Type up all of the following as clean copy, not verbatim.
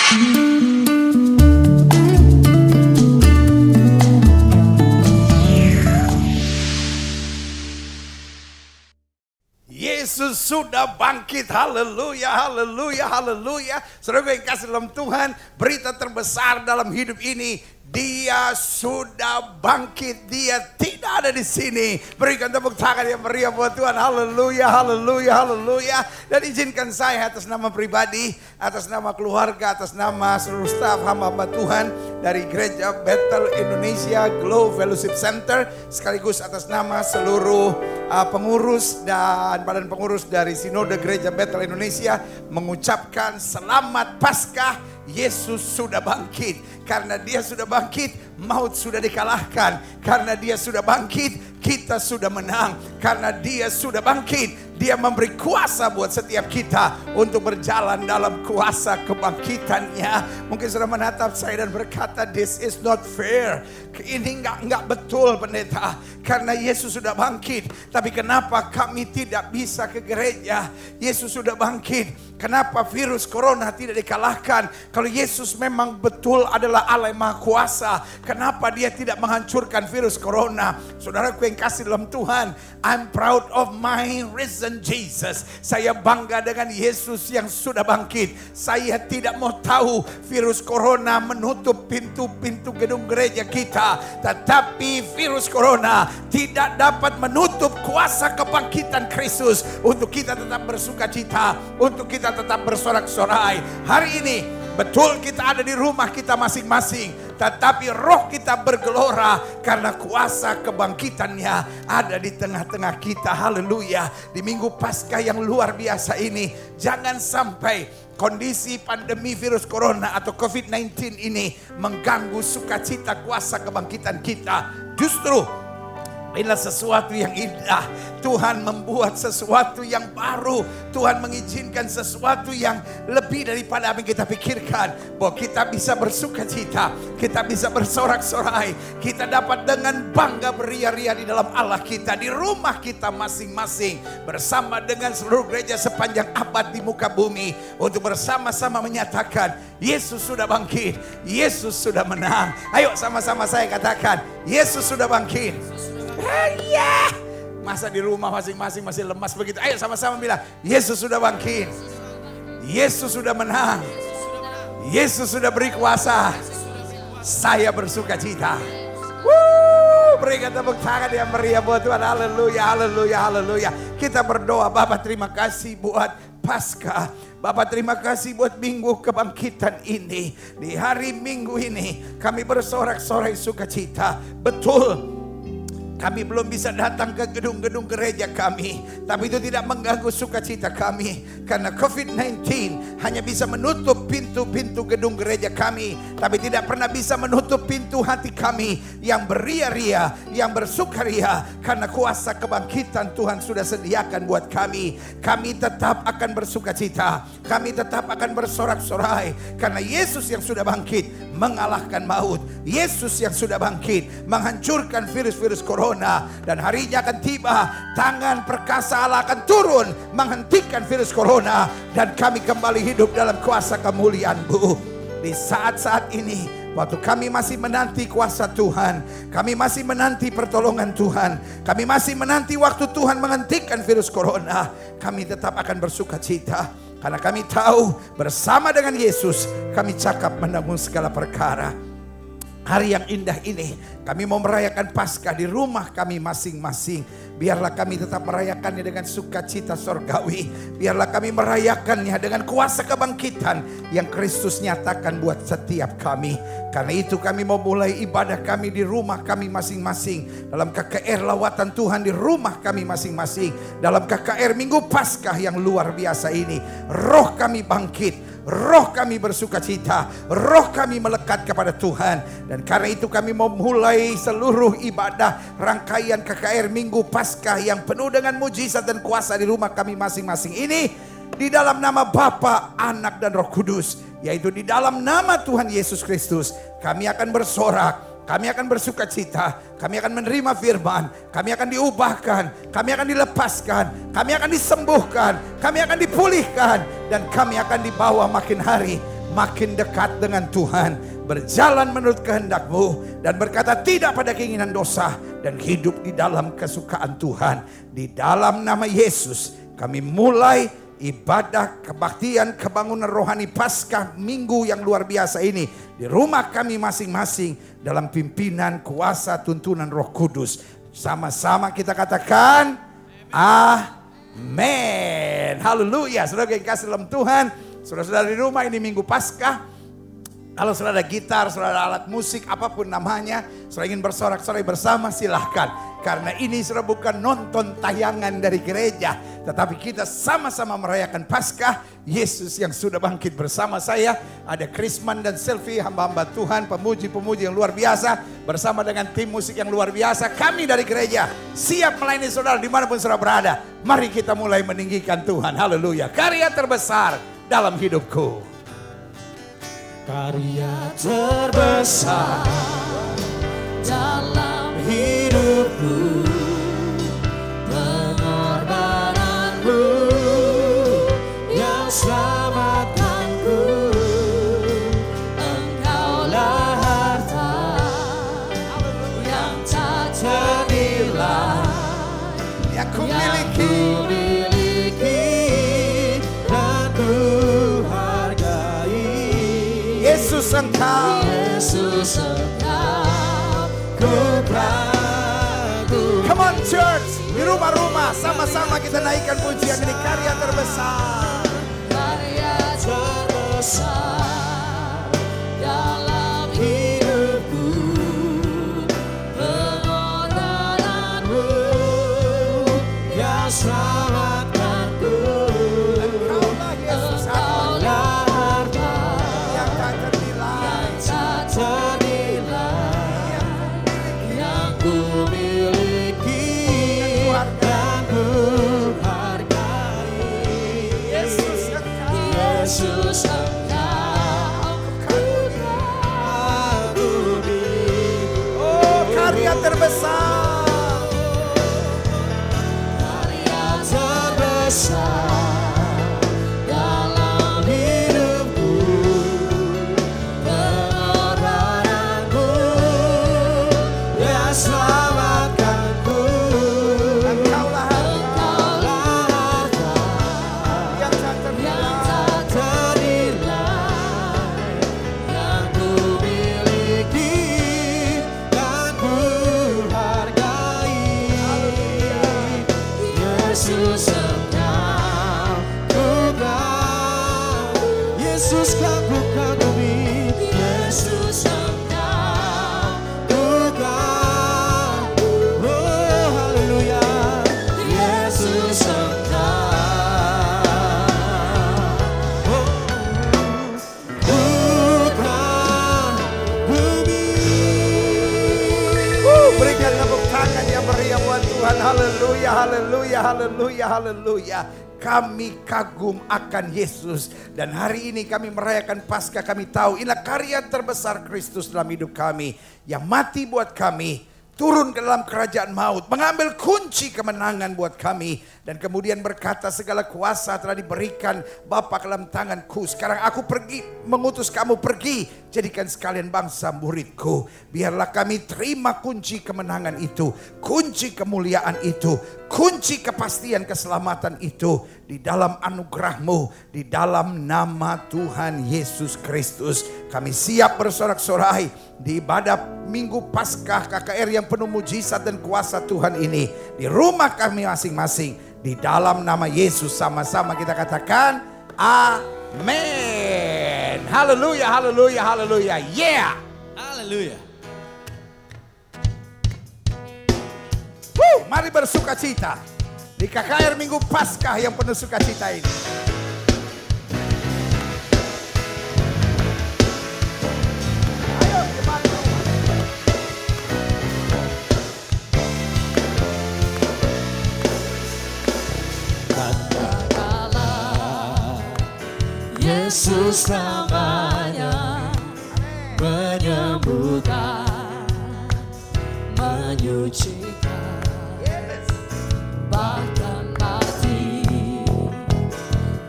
Yesus sudah bangkit, haleluya, haleluya, haleluya. Saudara yang kasih dalam Tuhan, berita terbesar dalam hidup ini, Dia sudah bangkit, Dia tidak ada di sini. Berikan tepuk tangan yang meriah buat Tuhan, haleluya, haleluya, haleluya. Dan izinkan saya atas nama pribadi, atas nama keluarga, atas nama seluruh staf hamba-hamba Tuhan dari Gereja Bethel Indonesia Glow Fellowship Center, sekaligus atas nama seluruh pengurus dan badan pengurus dari Sinode Gereja Bethel Indonesia, mengucapkan selamat Paskah. Yesus sudah bangkit. Karena Dia sudah bangkit, maut sudah dikalahkan. Karena Dia sudah bangkit, kita sudah menang. Karena Dia sudah bangkit, Dia memberi kuasa buat setiap kita untuk berjalan dalam kuasa kebangkitannya. Mungkin sudah menatap saya dan berkata, this is not fair. Ini enggak betul pendeta. Karena Yesus sudah bangkit, tapi kenapa kami tidak bisa ke gereja? Yesus sudah bangkit. Kenapa virus corona tidak dikalahkan? Kalau Yesus memang betul adalah Allah yang Maha Kuasa, kenapa Dia tidak menghancurkan virus corona? Saudaraku yang kasih dalam Tuhan, I'm proud of my risen Jesus. Saya bangga dengan Yesus yang sudah bangkit. Saya tidak mau tahu virus corona menutup pintu-pintu gedung gereja kita, tetapi virus corona tidak dapat menutup kuasa kebangkitan Kristus untuk kita tetap bersuka cita, untuk kita tetap bersorak-sorai. Hari ini betul kita ada di rumah kita masing-masing, tetapi roh kita bergelora karena kuasa kebangkitannya ada di tengah-tengah kita. Haleluya. Di minggu Paskah yang luar biasa ini, jangan sampai kondisi pandemi virus corona atau COVID-19 ini mengganggu sukacita kuasa kebangkitan kita. Justru inilah sesuatu yang indah. Tuhan membuat sesuatu yang baru. Tuhan mengizinkan sesuatu yang lebih daripada apa yang kita pikirkan. Bahwa kita bisa bersuka cita, kita bisa bersorak-sorai, kita dapat dengan bangga beria-ria di dalam Allah kita, di rumah kita masing-masing, bersama dengan seluruh gereja sepanjang abad di muka bumi, untuk bersama-sama menyatakan Yesus sudah bangkit, Yesus sudah menang. Ayo sama-sama saya katakan, Yesus sudah bangkit. Ya, masa di rumah masing-masing masih lemas begitu? Ayo sama-sama bilang, Yesus sudah bangkit, Yesus sudah menang, Yesus sudah beri kuasa. Saya bersuka cita. Berikan tepuk tangan yang meriah buat Tuhan. Haleluya, haleluya, haleluya. Kita berdoa. Bapa, terima kasih buat Paskah. Bapak, terima kasih buat minggu kebangkitan ini. Di hari Minggu ini kami bersorak-sorai sukacita. Betul, kami belum bisa datang ke gedung-gedung gereja kami, tapi itu tidak mengganggu sukacita kami. Karena COVID-19 hanya bisa menutup pintu-pintu gedung gereja kami, tapi tidak pernah bisa menutup pintu hati kami yang beria-ria, yang bersukaria. Karena kuasa kebangkitan Tuhan sudah sediakan buat kami. Kami tetap akan bersukacita, kami tetap akan bersorak-sorai. Karena Yesus yang sudah bangkit mengalahkan maut. Yesus yang sudah bangkit menghancurkan virus-virus corona. Dan harinya akan tiba, tangan perkasa Allah akan turun menghentikan virus corona, dan kami kembali hidup dalam kuasa kemuliaan-Mu. Di saat-saat ini, waktu kami masih menanti kuasa Tuhan, kami masih menanti pertolongan Tuhan, kami masih menanti waktu Tuhan menghentikan virus corona, kami tetap akan bersuka cita. Karena kami tahu bersama dengan Yesus kami cakap menanggung segala perkara. Hari yang indah ini kami mau merayakan Paskah di rumah kami masing-masing. Biarlah kami tetap merayakannya dengan sukacita sorgawi. Biarlah kami merayakannya dengan kuasa kebangkitan yang Kristus nyatakan buat setiap kami. Karena itu kami mau mulai ibadah kami di rumah kami masing-masing. Dalam KKR lawatan Tuhan di rumah kami masing-masing. Dalam KKR Minggu Paskah yang luar biasa ini, roh kami bangkit, roh kami bersuka cita, roh kami melekat kepada Tuhan. Dan karena itu kami mau mulai seluruh ibadah rangkaian KKR Minggu Paskah yang penuh dengan mujizat dan kuasa di rumah kami masing-masing ini, di dalam nama Bapa, Anak dan Roh Kudus, yaitu di dalam nama Tuhan Yesus Kristus. Kami akan bersorak, kami akan bersuka cita, kami akan menerima firman, kami akan diubahkan, kami akan dilepaskan, kami akan disembuhkan, kami akan dipulihkan, dan kami akan dibawa makin hari makin dekat dengan Tuhan, berjalan menurut kehendak-Mu, dan berkata tidak pada keinginan dosa, dan hidup di dalam kesukaan Tuhan. Di dalam nama Yesus kami mulai ibadah kebaktian kebangunan rohani Paskah minggu yang luar biasa ini di rumah kami masing-masing dalam pimpinan kuasa tuntunan Roh Kudus. Sama-sama kita katakan amin. Haleluya. Saudara yang kasih dalam Tuhan, saudara-saudara di rumah, ini minggu Paskah. Kalau saudara ada gitar, saudara ada alat musik, apapun namanya, saudara ingin bersorak-sorai bersama, silahkan. Karena ini saudara bukan nonton tayangan dari gereja, tetapi kita sama-sama merayakan Paskah Yesus yang sudah bangkit. Bersama saya ada Krisman dan Selvi, hamba-hamba Tuhan, pemuji-pemuji yang luar biasa, bersama dengan tim musik yang luar biasa. Kami dari gereja siap melayani saudara dimanapun saudara berada. Mari kita mulai meninggikan Tuhan. Haleluya. Karya terbesar dalam hidupku. Karya terbesar dalam hidupku, pengorbananmu yang selamatkanku. Engkaulah harta yang tak ternilai Yang ku miliki, dan ku Yesus Engkau, Yesus Engkau ku kagumi. Come on church, di rumah-rumah sama-sama kita naikkan pujian ini. Karya terbesar, karya terbesar dalam hidupku, pengorbananmu yang selamatkanku. Engkaulah Yesus, Engkaulah harta yang tak ternilai, ternilai yang ku miliki dan ku hargai. Yesus Engkau, Yesus Engkau ku kagumi. oh karya terbesar, Karya terbesar dalam hidupku, pengorbananmu yang selamatkanku. Engkaulah harta Engkaulah harta yang tak yang ternilai. tak ternilai yang ku miliki dan ku hargai. Yesus Engkau ku kagumi. Yesus Kau ku kagumi. Yesus Engkau ku kagumi. Oh haleluya. Yesus Engkau ku kagumi. Berikan tepuk tangan yang meriah buat Tuhan. Haleluya, haleluya, haleluya, haleluya. Kami kagum akan Yesus. Dan hari ini kami merayakan Paskah. Kami tahu inilah karya terbesar Kristus dalam hidup kami, yang mati buat kami, turun ke dalam kerajaan maut, mengambil kunci kemenangan buat kami, dan kemudian berkata segala kuasa telah diberikan Bapa ke dalam tanganku. Sekarang aku pergi, mengutus kamu pergi, jadikan sekalian bangsa muridku. Biarlah kami terima kunci kemenangan itu, kunci kemuliaan itu, kunci kepastian keselamatan itu di dalam anugerah-Mu, di dalam nama Tuhan Yesus Kristus. Kami siap bersorak-sorai di ibadah Minggu Paskah KKR yang penuh mujizat dan kuasa Tuhan ini di rumah kami masing-masing. Di dalam nama Yesus sama-sama kita katakan amin. Haleluya, haleluya, haleluya. Yeah. Haleluya. Mari bersukacita di KKR Minggu Paskah yang penuh sukacita ini. Ayo jemaat Tuhan. Katakanlah Yesus namanya, menyembuhkan, menyucikan, bahkan mati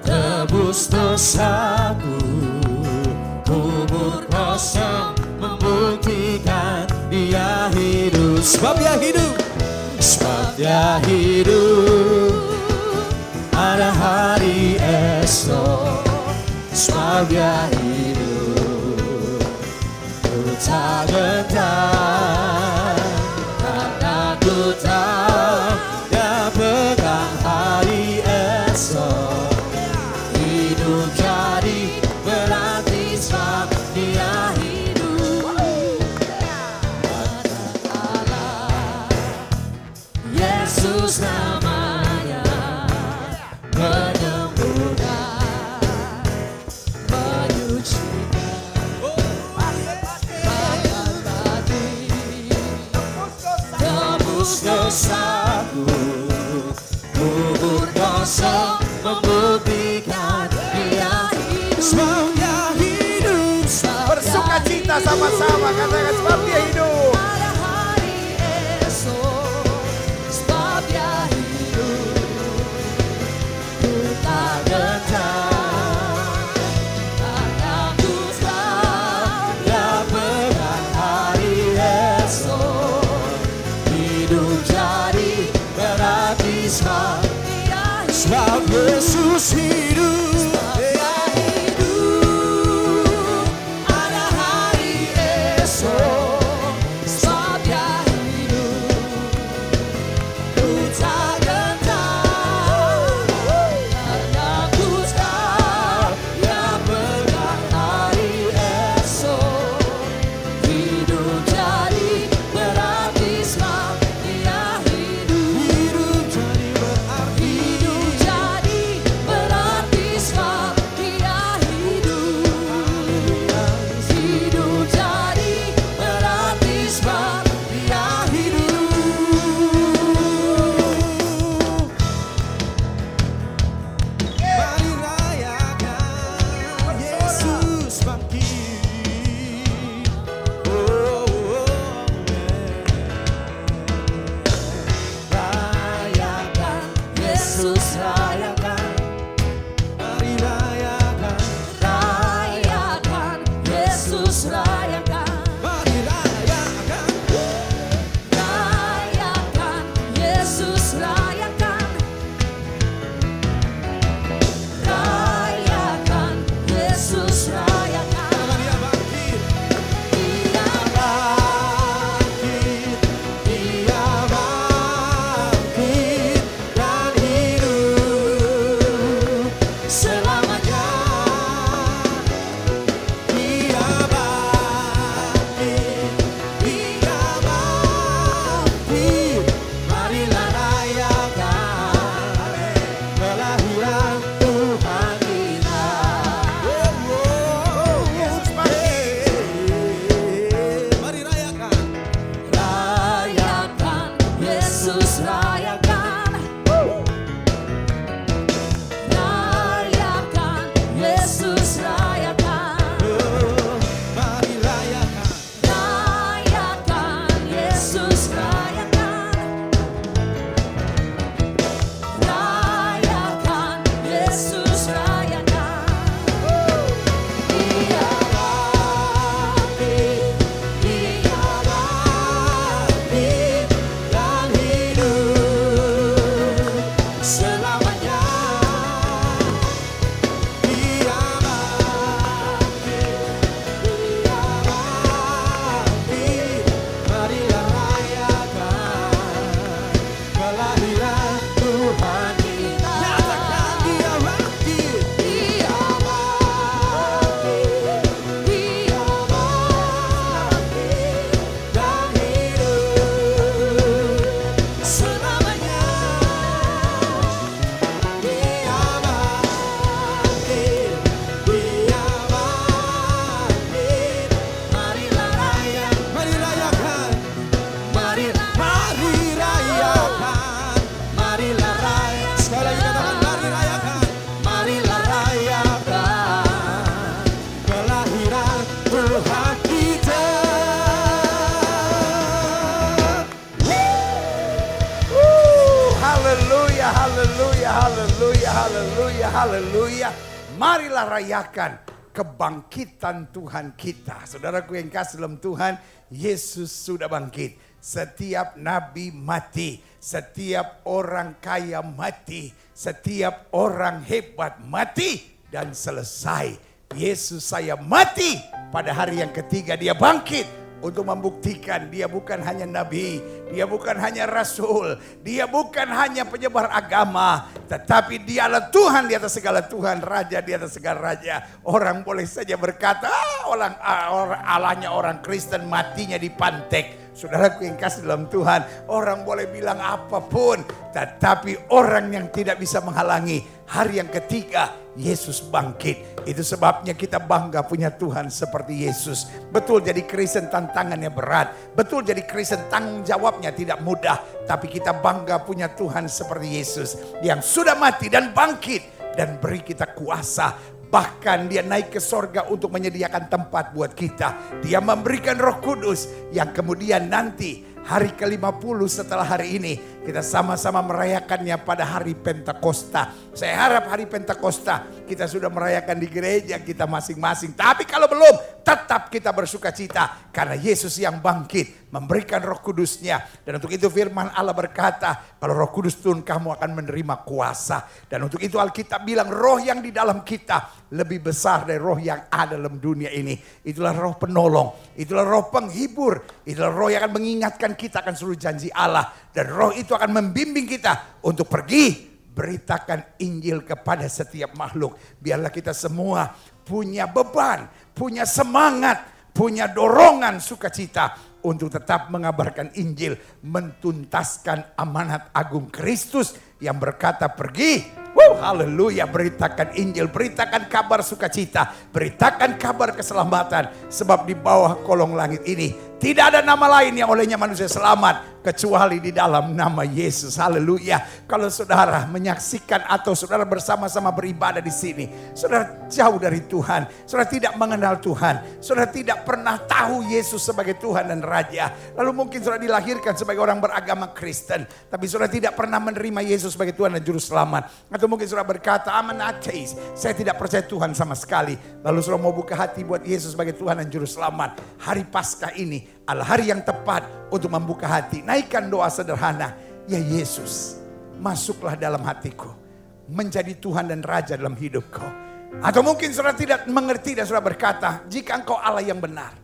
tebus dosaku. sebab dia hidup, sebab dia hidup. Ada hari esok, sebab dia hidup. Ku tak gentar, karena ku tahu dia pegang hari esok. Hidup jadi berarti sebab dia hidup. Ada Allah, Yesus namanya, menyembuhkan, menyucikan, mengobati, tembus dosaku, kubur dosa, membuktikan dia hidup. Sebab dia hidup, Bersuka cita sama-sama, katakan sebab dia hidup. ada hari esok, sebab dia hidup. Ku tak gentar, karena ku tahu dia pegang hari esok. Hidup jadi berarti sebab dia hidup. Sebab Yesus hidup, dia hidup. Ada hari esok, sebab dia hidup. Ku tak gentar, karena ku tahu dia pegang hari esok. Hidup jadi berarti sebab dia hidup. Hidup jadi berarti, hidup jadi berarti sebab dia hidup. Hidup jadi berarti sebab dia hidup. Mari rayakan Yesus bangkit. Rayakan Yesus, rayakan. Mari rayakan, rayakan Yesus, rayakan. Mari rayakan, rayakan Yesus, rayakan. Rayakan Yesus, rayakan. Dia bangkit, dia bangkit, dia bangkit dan hidup selamanya. Dia bangkit, dia bangkit. Marilah rayakan kelahiran Tuhan kita. Yesus bangkit. Mari rayakan, rayakan Yesus, rayakan. Rayakan Yesus, rayakan. Mari rayakan, rayakan Yesus, rayakan. Rayakan Yesus, rayakan. Dia bangkit, dia bangkit dan hidup selamanya. Dia bangkit, dia bangkit. Marilah rayakan kelahiran Tuhan kita. Nyatakan dia bangkit, dia bangkit, dia bangkit dan hidup selamanya. Dia bangkit, dia bangkit. Marilah rayakan, mari rayakan. Marilah rayakan, marilah rayakan. Sekali lagi katakan mari rayakan, marilah rayakan kelahiran Tuhan kita. Haleluya, haleluya, haleluya, haleluya, haleluya. Marilah rayakan kebangkitan Tuhan kita. Saudaraku yang kasih dalam Tuhan, Yesus sudah bangkit. setiap nabi mati, setiap orang kaya mati, setiap orang hebat mati dan selesai. Yesus saya mati, pada hari yang ketiga dia bangkit untuk membuktikan dia bukan hanya nabi, dia bukan hanya rasul, dia bukan hanya penyebar agama, tetapi dialah Tuhan di atas segala Tuhan, Raja di atas segala Raja. Orang boleh saja berkata, Allahnya orang Kristen matinya dipantek. Saudaraku yang kasih dalam Tuhan, orang boleh bilang apapun, tetapi orang yang tidak bisa menghalangi hari yang ketiga Yesus bangkit. Itu sebabnya kita bangga punya Tuhan seperti Yesus. Betul jadi Kristen tantangannya berat, betul jadi Kristen tanggung jawabnya tidak mudah, tapi kita bangga punya Tuhan seperti Yesus yang sudah mati dan bangkit dan beri kita kuasa. Bahkan dia naik ke sorga untuk menyediakan tempat buat kita. Dia memberikan Roh Kudus yang kemudian nanti hari ke-50 setelah hari ini kita sama-sama merayakannya pada hari Pentakosta. Saya harap hari Pentakosta kita sudah merayakan di gereja kita masing-masing. Tapi kalau belum, tetap kita bersuka cita karena Yesus yang bangkit memberikan Roh Kudusnya. Dan untuk itu firman Allah berkata, kalau Roh Kudus turun kamu akan menerima kuasa. Dan untuk itu Alkitab bilang roh yang di dalam kita lebih besar dari roh yang ada dalam dunia ini. Itulah roh penolong, itulah roh penghibur, itulah roh yang akan mengingatkan kita akan seluruh janji Allah. Dan roh itu akan membimbing kita untuk pergi beritakan Injil kepada setiap makhluk. Biarlah kita semua punya beban, punya semangat, punya dorongan sukacita untuk tetap mengabarkan Injil, mentuntaskan amanat agung Kristus yang berkata pergi. Haleluya, beritakan Injil, beritakan kabar sukacita, beritakan kabar keselamatan. Sebab di bawah kolong langit ini tidak ada nama lain yang olehnya manusia selamat kecuali di dalam nama Yesus. Haleluya. Kalau saudara menyaksikan atau saudara bersama-sama beribadah di sini, saudara jauh dari Tuhan, saudara tidak mengenal Tuhan, saudara tidak pernah tahu Yesus sebagai Tuhan dan Raja. Lalu mungkin saudara dilahirkan sebagai orang beragama Kristen, tapi saudara tidak pernah menerima Yesus sebagai Tuhan dan Juru Selamat. Atau mungkin saudara berkata, I'm an atheist, saya tidak percaya Tuhan sama sekali. Lalu saudara mau buka hati buat Yesus sebagai Tuhan dan Juru Selamat. Hari Paskah ini adalah hari yang tepat untuk membuka hati. Naikkan doa sederhana, ya Yesus, masuklah dalam hatiku, menjadi Tuhan dan Raja dalam hidupku. Atau mungkin saudara tidak mengerti dan saudara berkata, jika engkau Allah yang benar,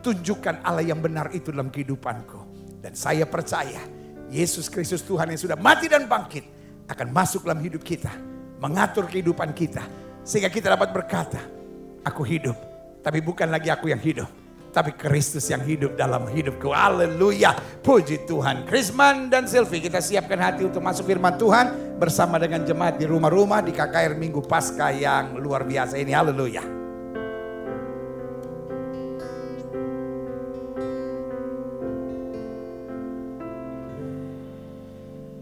tunjukkan Allah yang benar itu dalam kehidupanku. Dan saya percaya Yesus Kristus Tuhan yang sudah mati dan bangkit akan masuk dalam hidup kita, mengatur kehidupan kita, sehingga kita dapat berkata, aku hidup, tapi bukan lagi aku yang hidup, tapi Kristus yang hidup dalam hidupku. Haleluya, puji Tuhan. Krisman dan Silvi, kita siapkan hati untuk masuk firman Tuhan bersama dengan jemaat di rumah-rumah di KKR Minggu Paskah yang luar biasa ini. Haleluya.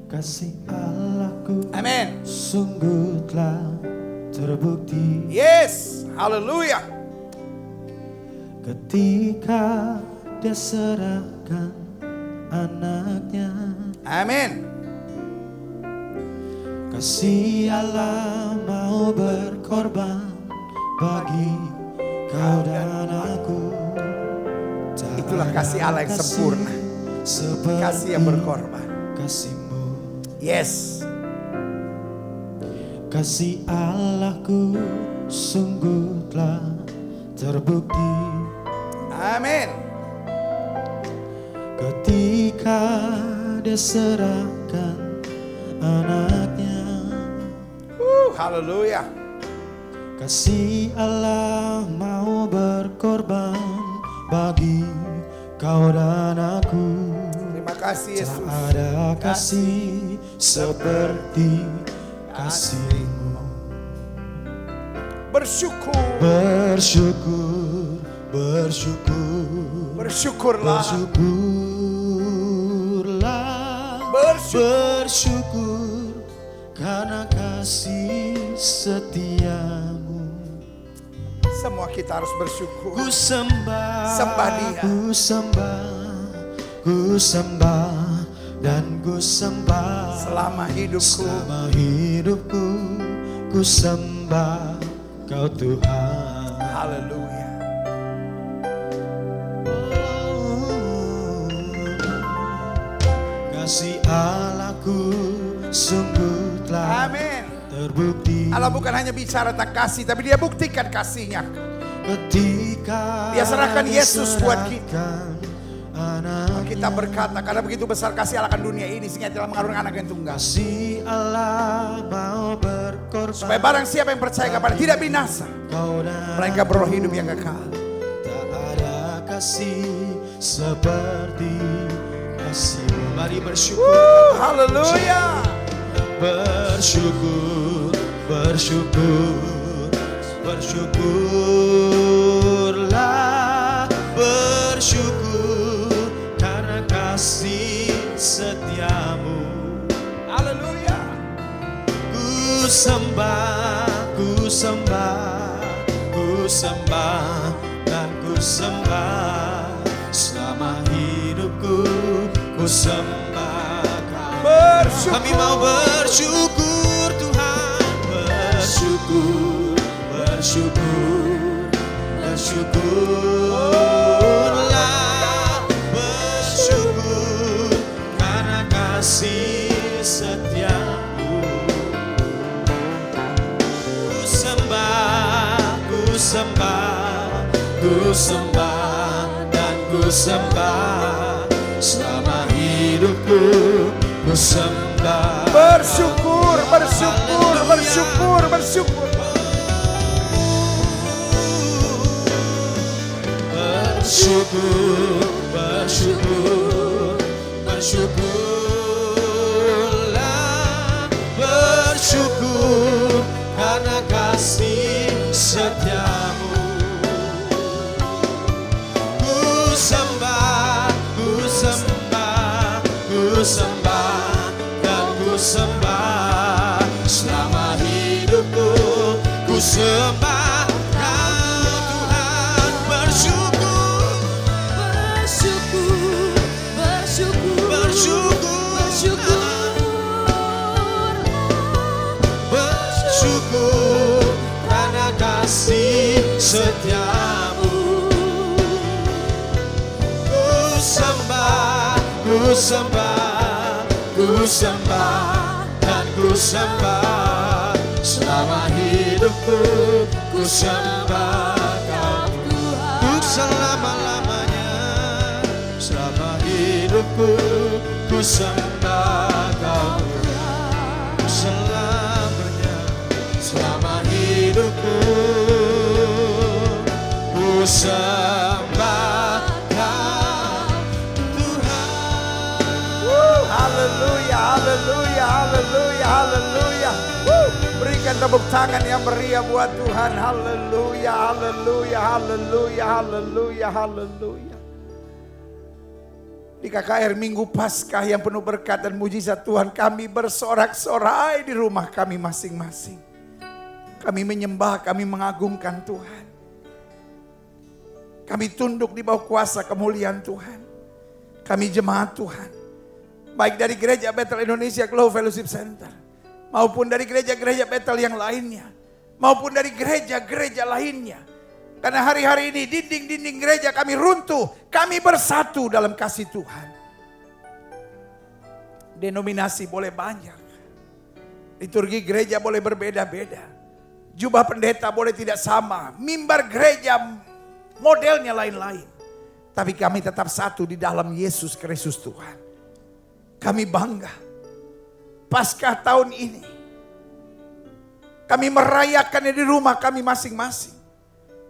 Kasih Allahku, Amin, sungguh telah terbukti. Yes, haleluya. Ketika dia serahkan anaknya. Amin. Kasih Allah mau berkorban bagi kau dan aku. Tak Itulah kasih Allah yang ada sempurna, seperti kasih yang berkorban. kasih-Mu. Yes. Kasih Allahku sungguh telah terbukti. Amin. Ketika dia serahkan anaknya. Haleluya. Kasih Allah mau berkorban bagi kau dan aku. Terima kasih Yesus. Tak ada kasih seperti kasih-Mu. Bersyukur. Bersyukur, bersyukur, Bersyukurlah. bersyukurlah, bersyukur karena kasih setiamu. Semua kita harus bersyukur. Ku sembah, Sembah Dia. ku sembah dan ku sembah Selama hidupku. selama hidupku. Ku sembah Kau Tuhan. Haleluya. kasih Allahku sungguh telah Amin. terbukti. Allah bukan hanya bicara tentang kasih, tapi dia buktikan kasihnya. Ketika Dia serahkan Yesus buat kita. diserahkan anaknya. Kita berkata, karena begitu besar kasih Allah akan dunia ini, sehingga telah mengaruniakan anak yang tunggal. Kasih Allah mau berkorban. Supaya barang siapa yang percaya kepada tidak binasa, Kau dan mereka beroleh hidup yang kekal. tak ada kasih seperti kasih-Mu. Mari bersyukur. Haleluya. Bersyukur, bersyukur, bersyukurlah, bersyukur karena kasih setiamu. Haleluya. Ku sembah, ku sembah, ku sembah dan ku sembah selama hidupku. Ku sembah Kau. Bersyukur. Kami mau bersyukur Tuhan, bersyukur, bersyukur, bersyukurlah, bersyukur karena kasih setiamu. Ku sembah, ku sembah, ku sembah dan ku sembah selama hidupku. Ku sembah. Bersyukur, bersyukur, bersyukur, bersyukur. Bersyukur, bersyukur, bersyukurlah, bersyukur karena kasih setiamu. Ku sembah, ku sembah, ku sembah dan ku sembah selama hidupku. Ku sembah Kau Tuhan, bersyukur, Bersyukur, bersyukur, bersyukur, bersyukur, bersyukur karena kasih setiamu. Ku sembah, ku sembah, ku sembah dan ku sembah selama hidupku. Ku sembah Kau untuk selama-lamanya. Selama hidupku ku sembah Kau selamanya. Selama hidupku ku sembah Kau Tuhan. Haleluya, haleluya, haleluya, haleluya. Berikan tepuk tangan yang meriah buat Tuhan. Haleluya, haleluya, haleluya, haleluya, haleluya. Di KKR Minggu Paskah yang penuh berkat dan mujizat Tuhan, kami bersorak-sorai di rumah kami masing-masing. Kami menyembah, kami mengagungkan Tuhan. Kami tunduk di bawah kuasa kemuliaan Tuhan. Kami jemaat Tuhan, baik dari Gereja Bethel Indonesia Global Fellowship Center, maupun dari gereja-gereja Bethel yang lainnya, maupun dari gereja-gereja lainnya. Karena hari-hari ini dinding-dinding gereja kami runtuh, kami bersatu dalam kasih Tuhan. Denominasi boleh banyak, liturgi gereja boleh berbeda-beda, jubah pendeta boleh tidak sama, mimbar gereja modelnya lain-lain. Tapi kami tetap satu di dalam Yesus Kristus Tuhan. Kami bangga Paskah tahun ini kami merayakannya di rumah kami masing-masing.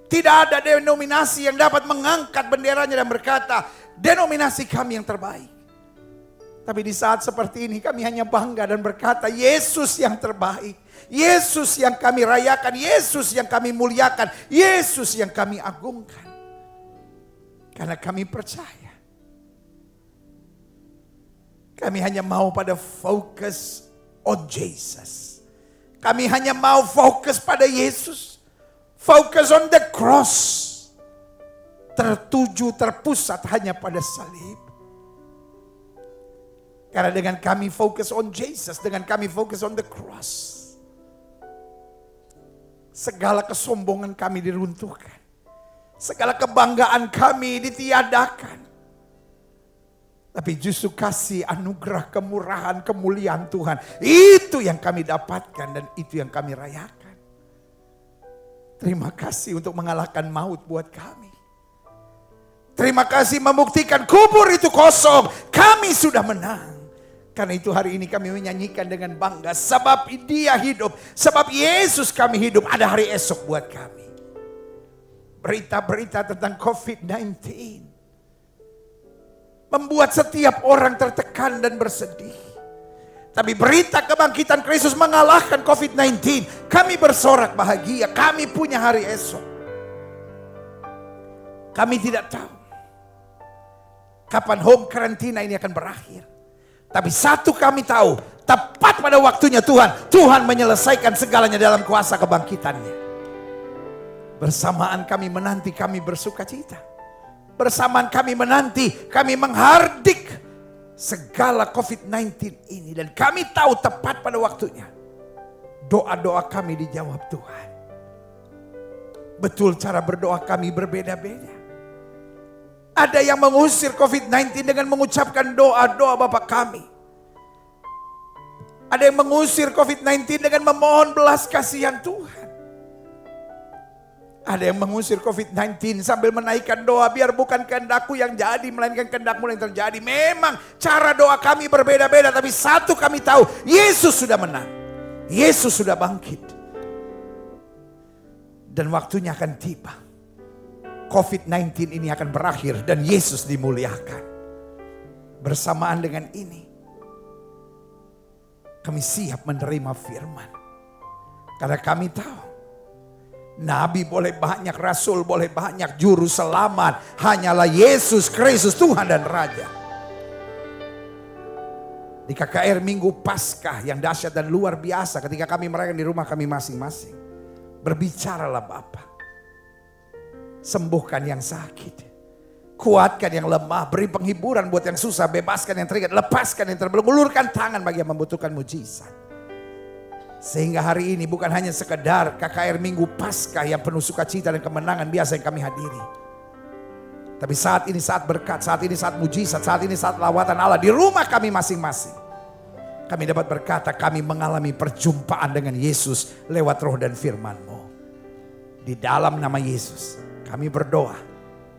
Tidak ada denominasi yang dapat mengangkat benderanya dan berkata, denominasi kami yang terbaik. Tapi di saat seperti ini kami hanya bangga dan berkata, Yesus yang terbaik. Yesus yang kami rayakan, Yesus yang kami muliakan, Yesus yang kami agungkan. Karena kami percaya. Kami hanya mau pada fokus on Jesus. Kami hanya mau fokus pada Yesus. Fokus on the cross. Tertuju, terpusat hanya pada salib. Karena dengan kami fokus on Jesus, dengan kami fokus on the cross, segala kesombongan kami diruntuhkan. Segala kebanggaan kami ditiadakan. Tapi justru kasih, anugerah, kemurahan, kemuliaan Tuhan. Itu yang kami dapatkan dan itu yang kami rayakan. Terima kasih untuk mengalahkan maut buat kami. Terima kasih membuktikan kubur itu kosong. Kami sudah menang. Karena itu hari ini kami menyanyikan dengan bangga. Sebab Dia hidup. Sebab Yesus kami hidup. Ada hari esok buat kami. Berita-berita tentang COVID-19 membuat setiap orang tertekan dan bersedih. Tapi berita kebangkitan Kristus mengalahkan COVID-19. Kami bersorak bahagia. Kami punya hari esok. Kami tidak tahu kapan home karantina ini akan berakhir. Tapi satu kami tahu. Tepat pada waktunya Tuhan menyelesaikan segalanya dalam kuasa kebangkitannya. Bersamaan kami menanti, kami bersuka cita. Bersamaan kami menanti, kami menghardik segala COVID-19 ini. Dan kami tahu tepat pada waktunya. Doa-doa kami dijawab Tuhan. Betul, cara berdoa kami berbeda-beda. Ada yang mengusir COVID-19 dengan mengucapkan doa-doa Bapa kami. Ada yang mengusir COVID-19 dengan memohon belas kasihan Tuhan. Ada yang mengusir COVID-19 sambil menaikkan doa, biar bukan kehendakku yang jadi, melainkan kehendakmu yang terjadi. Memang cara doa kami berbeda-beda, tapi satu kami tahu, Yesus sudah menang. Yesus sudah bangkit. Dan waktunya akan tiba. COVID-19 ini akan berakhir dan Yesus dimuliakan. Bersamaan dengan ini, kami siap menerima firman. Karena kami tahu, Nabi boleh banyak, Rasul boleh banyak, Juru Selamat hanyalah Yesus Kristus Tuhan dan Raja. Di KKR Minggu Paskah yang dahsyat dan luar biasa, ketika kami merayakan di rumah kami masing-masing, berbicaralah Bapa. Sembuhkan yang sakit, kuatkan yang lemah, beri penghiburan buat yang susah, bebaskan yang terikat, lepaskan yang terbelenggu, ulurkan tangan bagi yang membutuhkan mujizat. Sehingga hari ini bukan hanya sekedar KKR Minggu Paskah yang penuh sukacita dan kemenangan biasa yang kami hadiri. Tapi saat ini saat berkat, saat ini saat mujizat, saat ini saat lawatan Allah di rumah kami masing-masing. Kami dapat berkata kami mengalami perjumpaan dengan Yesus lewat roh dan firman-Mu. Di dalam nama Yesus kami berdoa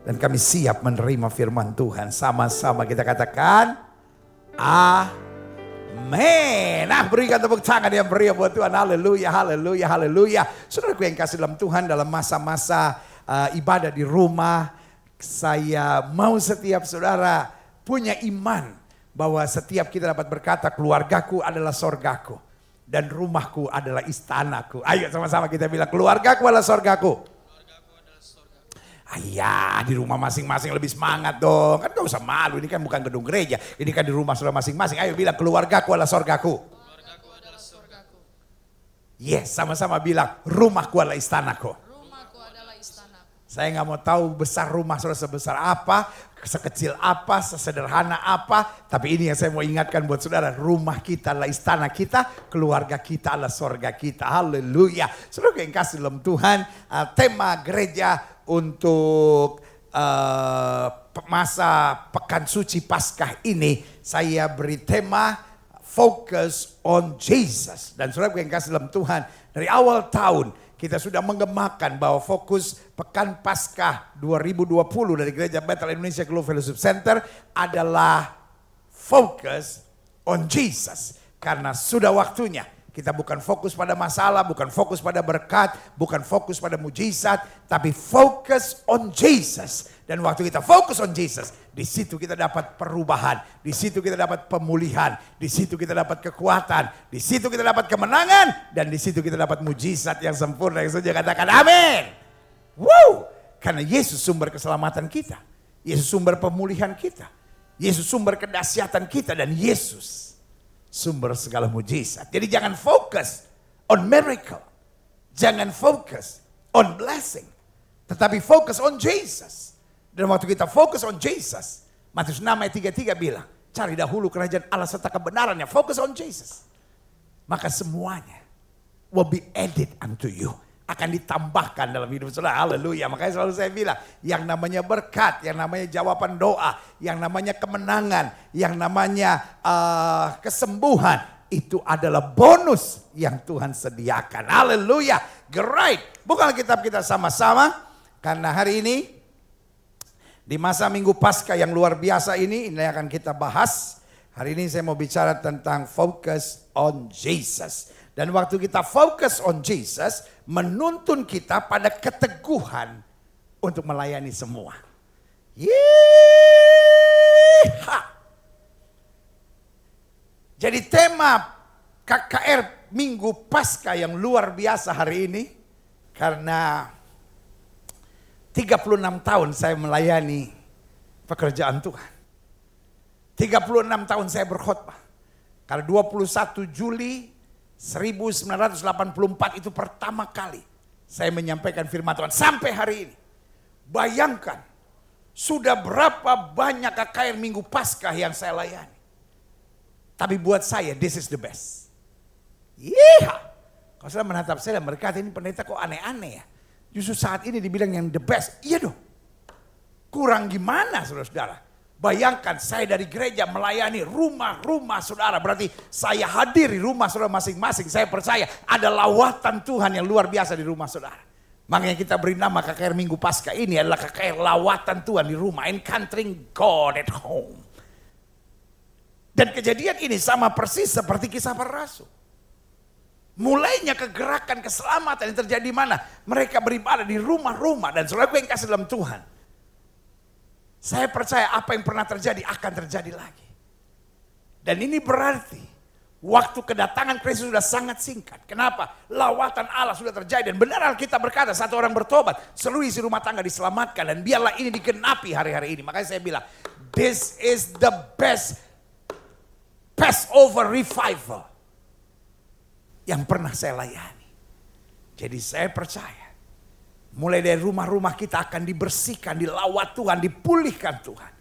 dan kami siap menerima firman Tuhan. Sama-sama kita katakan amin. Nah, berikan tepuk tangan yang meriah buat Tuhan. Haleluya, haleluya, haleluya. Saudaraku yang kasih dalam Tuhan, dalam masa-masa ibadah di rumah, saya mau setiap saudara punya iman bahwa setiap kita dapat berkata, keluargaku adalah sorgaku dan rumahku adalah istanaku. Ayo sama-sama kita bilang, keluargaku adalah sorgaku. Ayah, di rumah masing-masing lebih semangat dong. Kan gak usah malu, ini kan bukan gedung gereja. Ini kan di rumah saudara masing-masing. Ayo bilang, keluargaku adalah sorgaku. Keluargaku adalah surgaku. Yes, sama-sama bilang, rumahku adalah istanaku. Rumahku adalah istanaku. Saya gak mau tahu besar rumah saudara sebesar apa, sekecil apa, sesederhana apa. Tapi ini yang saya mau ingatkan buat saudara, rumah kita adalah istana kita, keluarga kita adalah sorga kita. Haleluya. Saudara yang kasih dalam Tuhan, tema gereja untuk masa Pekan Suci Paskah ini saya beri tema Focus on Jesus. Dan saudara yang kasih dalam Tuhan, dari awal tahun kita sudah mengemakan bahwa fokus Pekan Paskah 2020 dari Gereja Bethel Indonesia Global Fellowship Center adalah Focus on Jesus. Karena sudah waktunya kita bukan fokus pada masalah, bukan fokus pada berkat, bukan fokus pada mujizat, tapi fokus on Jesus. Dan waktu kita fokus on Jesus, di situ kita dapat perubahan, di situ kita dapat pemulihan, di situ kita dapat kekuatan, di situ kita dapat kemenangan, dan di situ kita dapat mujizat yang sempurna. Yang saja katakan amin. Wow! Karena Yesus sumber keselamatan kita, Yesus sumber pemulihan kita, Yesus sumber kedahsyatan kita, dan Yesus sumber segala mujizat. Jadi jangan fokus on miracle. Jangan fokus on blessing. Tetapi fokus on Jesus. Dan waktu kita fokus on Jesus, Matius 6 ayat 33 bilang, cari dahulu kerajaan Allah serta kebenarannya. Fokus on Jesus. Maka semuanya will be added unto you. akan ditambahkan dalam hidup saudara. Haleluya. Makanya selalu saya bilang, yang namanya berkat, yang namanya jawaban doa, yang namanya kemenangan, yang namanya kesembuhan, itu adalah bonus yang Tuhan sediakan. Haleluya. Great. Buka kitab kita sama-sama, karena hari ini di masa Minggu Paskah yang luar biasa ini akan kita bahas. Hari ini saya mau bicara tentang focus on Jesus. Dan waktu kita fokus on Jesus, menuntun kita pada keteguhan untuk melayani semua. Yeeha. Jadi tema KKR Minggu Paskah yang luar biasa hari ini, karena 36 tahun saya melayani pekerjaan Tuhan. 36 tahun saya berkhotbah. Karena 21 Juli 1984 itu pertama kali saya menyampaikan firman Tuhan sampai hari ini. Bayangkan sudah berapa banyak KKR Minggu Paskah yang saya layani. Tapi buat saya this is the best. Iya. Kalau saya menatap saya dan berkata, ini pendeta kok aneh-aneh ya. Justru saat ini dibilang yang the best. Iya dong. Kurang gimana saudara-saudara. Bayangkan saya dari gereja melayani rumah-rumah saudara. Berarti saya hadir di rumah saudara masing-masing. Saya percaya ada lawatan Tuhan yang luar biasa di rumah saudara. Makanya kita beri nama KKR Minggu Paskah ini adalah KKR lawatan Tuhan di rumah. Encountering God at home. Dan kejadian ini sama persis seperti kisah para rasul. Mulainya kegerakan keselamatan yang terjadi di mana? Mereka beribadah di rumah-rumah. Dan saudara yang kasih dalam Tuhan. Saya percaya apa yang pernah terjadi akan terjadi lagi. Dan ini berarti waktu kedatangan Kristus sudah sangat singkat. Kenapa? Lawatan Allah sudah terjadi. Dan benar Alkitab berkata satu orang bertobat, seluruh isi rumah tangga diselamatkan. Dan biarlah ini digenapi hari-hari ini. Makanya saya bilang, this is the best Passover revival yang pernah saya layani. Jadi saya percaya mulai dari rumah-rumah kita akan dibersihkan, dilawat Tuhan, dipulihkan Tuhan.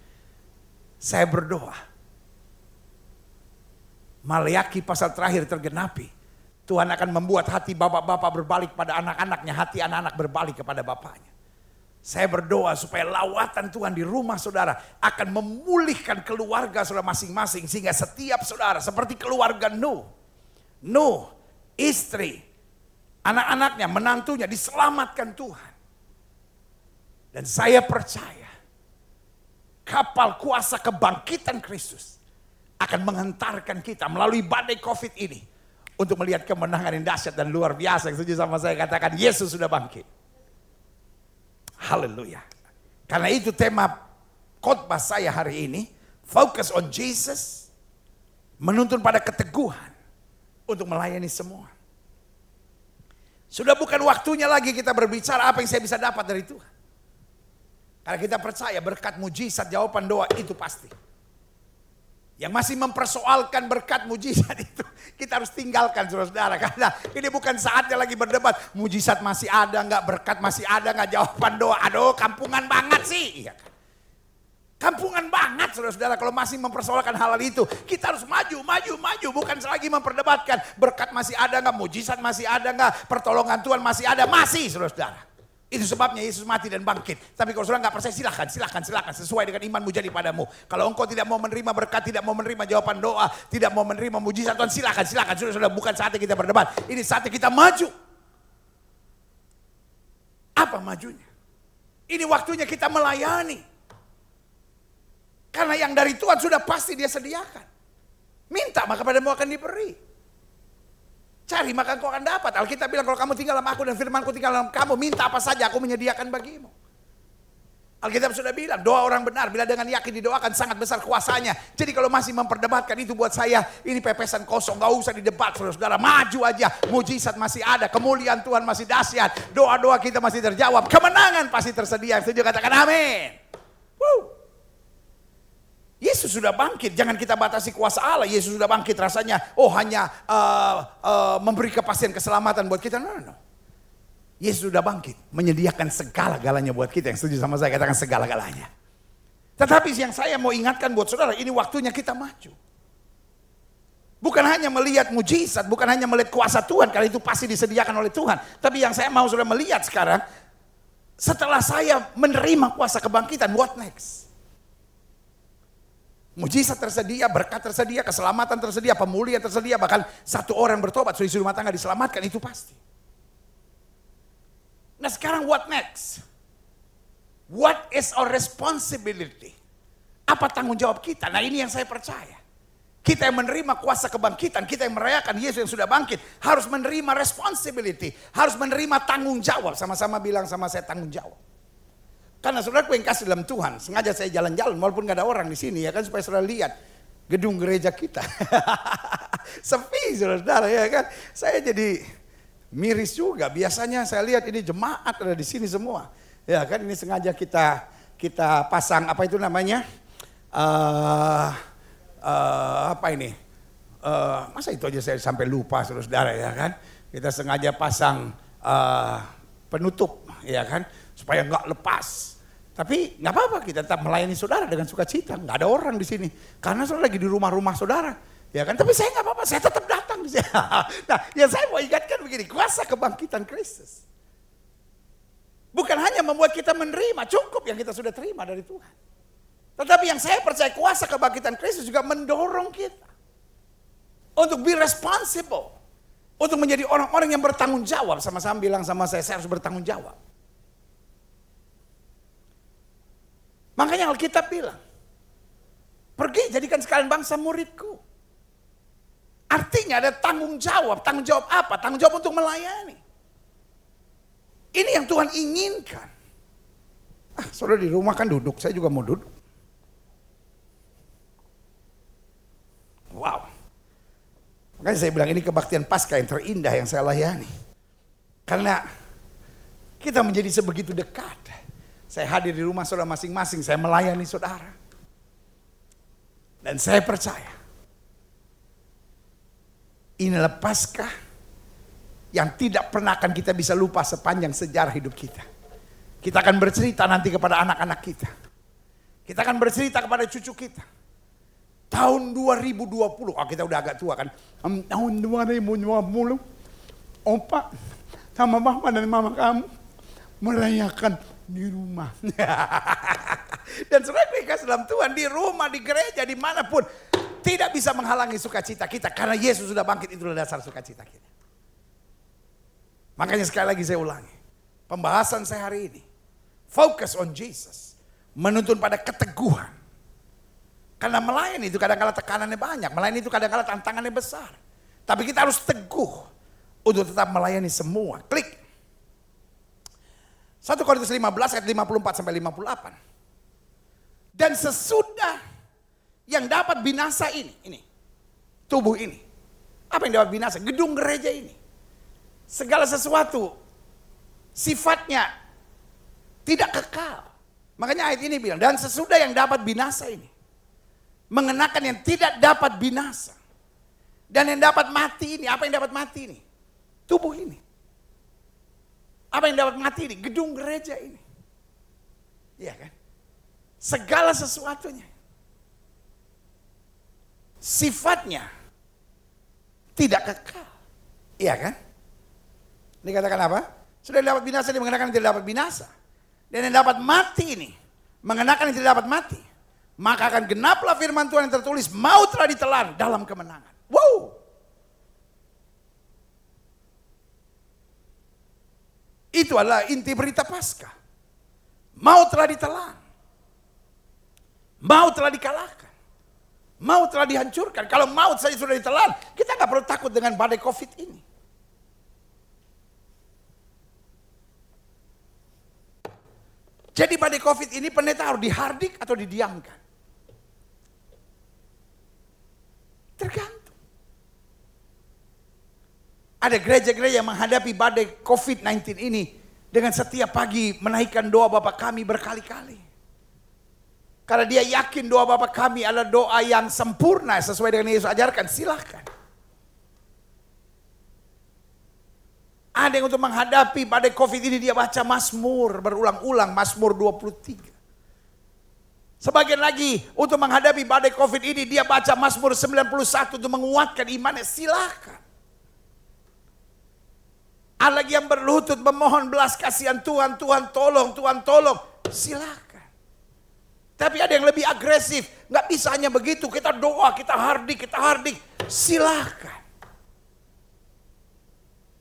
Saya berdoa. Maleakhi pasal terakhir tergenapi. Tuhan akan membuat hati bapak-bapak berbalik pada anak-anaknya, hati anak-anak berbalik kepada bapaknya. Saya berdoa supaya lawatan Tuhan di rumah saudara akan memulihkan keluarga saudara masing-masing. Sehingga setiap saudara seperti keluarga Nuh, istri, anak-anaknya, menantunya diselamatkan Tuhan. Dan saya percaya kapal kuasa kebangkitan Kristus akan menghantarkan kita melalui badai COVID ini untuk melihat kemenangan yang dahsyat dan luar biasa. Yang setuju sama saya katakan Yesus sudah bangkit. Haleluya. Karena itu tema khotbah saya hari ini, focus on Jesus, menuntun pada keteguhan untuk melayani semua. Sudah bukan waktunya lagi kita berbicara apa yang saya bisa dapat dari Tuhan. Karena kita percaya berkat mujizat jawaban doa itu pasti. Yang masih mempersoalkan berkat mujizat itu kita harus tinggalkan saudara-saudara. Karena ini bukan saatnya lagi berdebat. Mujizat masih ada enggak, berkat masih ada enggak, jawaban doa. Aduh kampungan banget sih. Iya kan? Kampungan banget saudara-saudara kalau masih mempersoalkan hal itu. Kita harus maju. Bukan lagi memperdebatkan berkat masih ada enggak, mujizat masih ada enggak, pertolongan Tuhan masih ada. Masih saudara-saudara. Itu sebabnya Yesus mati dan bangkit. Tapi kalau saudara enggak percaya silakan. Sesuai dengan imanmu jadi padamu. Kalau engkau tidak mau menerima berkat, tidak mau menerima jawaban doa, tidak mau menerima mujizat Tuhan, silakan. Sudah bukan saatnya kita berdebat. Ini saatnya kita maju. Apa majunya? Ini waktunya kita melayani. Karena yang dari Tuhan sudah pasti dia sediakan. Minta maka padamu akan diberi. Cari maka engkau akan dapat. Alkitab bilang kalau kamu tinggal dalam aku dan firmanku tinggal dalam kamu, minta apa saja aku menyediakan bagimu. Alkitab sudah bilang doa orang benar bila dengan yakin didoakan sangat besar kuasanya. Jadi kalau masih memperdebatkan itu buat saya ini pepesan kosong, gak usah didebat saudara-saudara. Maju aja, mujizat masih ada, kemuliaan Tuhan masih dahsyat, doa-doa kita masih terjawab, kemenangan pasti tersedia. Setuju katakan amin. Woo. Yesus sudah bangkit, jangan kita batasi kuasa Allah. Yesus sudah bangkit rasanya, hanya memberi kepastian keselamatan buat kita. No. Yesus sudah bangkit, menyediakan segala-galanya buat kita. Yang setuju sama saya katakan segala-galanya. Tetapi yang saya mau ingatkan buat saudara, ini waktunya kita maju. Bukan hanya melihat mujizat, bukan hanya melihat kuasa Tuhan, karena itu pasti disediakan oleh Tuhan. Tapi yang saya mau sudah melihat sekarang, setelah saya menerima kuasa kebangkitan, what next? Mujizat tersedia, berkat tersedia, keselamatan tersedia, pemulihan tersedia, bahkan satu orang bertobat, istri rumah tangga diselamatkan, itu pasti. Nah sekarang what next? What is our responsibility? Apa tanggung jawab kita? Nah ini yang saya percaya. Kita yang menerima kuasa kebangkitan, kita yang merayakan Yesus yang sudah bangkit, harus menerima responsibility, harus menerima tanggung jawab. Sama-sama bilang sama saya tanggung jawab. Karena saudaraku yang kasih dalam Tuhan, sengaja saya jalan-jalan walaupun gak ada orang di sini ya kan, supaya saudara lihat gedung gereja kita. Sepi saudara ya kan. Saya jadi miris juga, biasanya saya lihat ini jemaat ada di sini semua. Ya kan, ini sengaja kita pasang apa itu namanya? Apa ini? Masa itu aja saya sampai lupa saudara ya kan? Kita sengaja pasang penutup ya kan, supaya nggak lepas. Tapi nggak apa-apa, kita tetap melayani saudara dengan sukacita. Nggak ada orang di sini, karena saudara lagi di rumah-rumah saudara, ya kan? Tapi saya nggak apa-apa, saya tetap datang di sini. Nah, yang saya mau ingatkan begini, kuasa kebangkitan Kristus bukan hanya membuat kita menerima, cukup yang kita sudah terima dari Tuhan. Tetapi yang saya percaya kuasa kebangkitan Kristus juga mendorong kita untuk be responsible, untuk menjadi orang-orang yang bertanggung jawab. Sama-sama bilang sama saya harus bertanggung jawab. Makanya Alkitab bilang, pergi jadikan sekalian bangsa muridku. Artinya ada tanggung jawab. Tanggung jawab apa? Tanggung jawab untuk melayani. Ini yang Tuhan inginkan. Saudara di rumah kan duduk, saya juga mau duduk. Wow. Makanya saya bilang ini kebaktian Paskah yang terindah yang saya layani. Karena kita menjadi sebegitu dekat. Saya hadir di rumah saudara masing-masing, saya melayani saudara. Dan saya percaya inilah Paskah yang tidak pernah akan kita bisa lupa sepanjang sejarah hidup kita. Kita akan bercerita nanti kepada anak-anak kita. Kita akan bercerita kepada cucu kita. Tahun 2020, kita udah agak tua kan. Tahun 2020, opa sama mama dan mama kamu merayakan di rumah. Dan saudara kasih dalam Tuhan, di rumah, di gereja, dimanapun, tidak bisa menghalangi sukacita kita. Karena Yesus sudah bangkit, itulah dasar sukacita kita. Makanya sekali lagi saya ulangi, pembahasan saya hari ini, focus on Jesus, menuntun pada keteguhan. Karena melayani itu kadang-kadang tekanannya banyak, melayani itu kadang-kadang tantangannya besar. Tapi kita harus teguh untuk tetap melayani semua. Klik. 1 Korintus 15 ayat 54 sampai 58. Dan sesudah yang dapat binasa ini, tubuh ini. Apa yang dapat binasa? Gedung gereja ini. Segala sesuatu sifatnya tidak kekal. Makanya ayat ini bilang, dan sesudah yang dapat binasa ini, mengenakan yang tidak dapat binasa. Dan yang dapat mati ini, apa yang dapat mati ini? Tubuh ini. Apa yang dapat mati ini? Gedung gereja ini. Iya kan? Segala sesuatunya. Sifatnya tidak kekal. Iya kan? Ini katakan apa? Sudah yang dapat binasa ini mengenakan yang tidak dapat binasa. Dan yang dapat mati ini mengenakan yang tidak dapat mati. Maka akan genaplah firman Tuhan yang tertulis, maut telah ditelan dalam kemenangan. Wow. Itu adalah inti berita Paskah. Maut telah ditelan. Maut telah dikalahkan. Maut telah dihancurkan. Kalau maut saja sudah ditelan, kita nggak perlu takut dengan badai COVID ini. Jadi badai COVID ini pendeta harus dihardik atau didiamkan? Tergantung. Ada gereja-gereja yang menghadapi badai COVID-19 ini dengan setiap pagi menaikkan doa Bapa kami berkali-kali. Karena dia yakin doa Bapa kami adalah doa yang sempurna sesuai dengan Yesus ajarkan, silahkan. Ada yang untuk menghadapi badai COVID ini dia baca Mazmur berulang-ulang, Mazmur 23. Sebagian lagi untuk menghadapi badai COVID ini dia baca Mazmur 91 untuk menguatkan imannya. Silakan. Ada lagi yang berlutut memohon belas kasihan Tuhan, Tuhan tolong, Tuhan tolong. Silakan. Tapi ada yang lebih agresif. Nggak bisa hanya begitu. Kita doa, kita hardik. Silakan.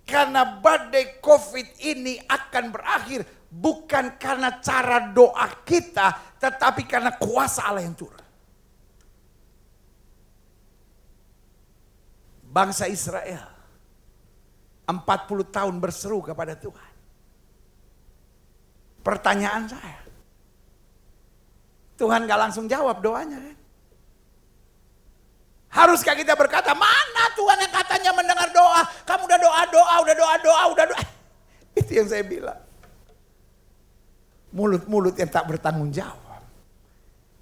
Karena badai COVID ini akan berakhir bukan karena cara doa kita, tetapi karena kuasa Allah yang turun. Bangsa Israel 40 tahun berseru kepada Tuhan. Pertanyaan saya, Tuhan gak langsung jawab doanya kan? Haruskah kita berkata, mana Tuhan yang katanya mendengar doa? Kamu udah doa. Itu yang saya bilang. Mulut-mulut yang tak bertanggung jawab.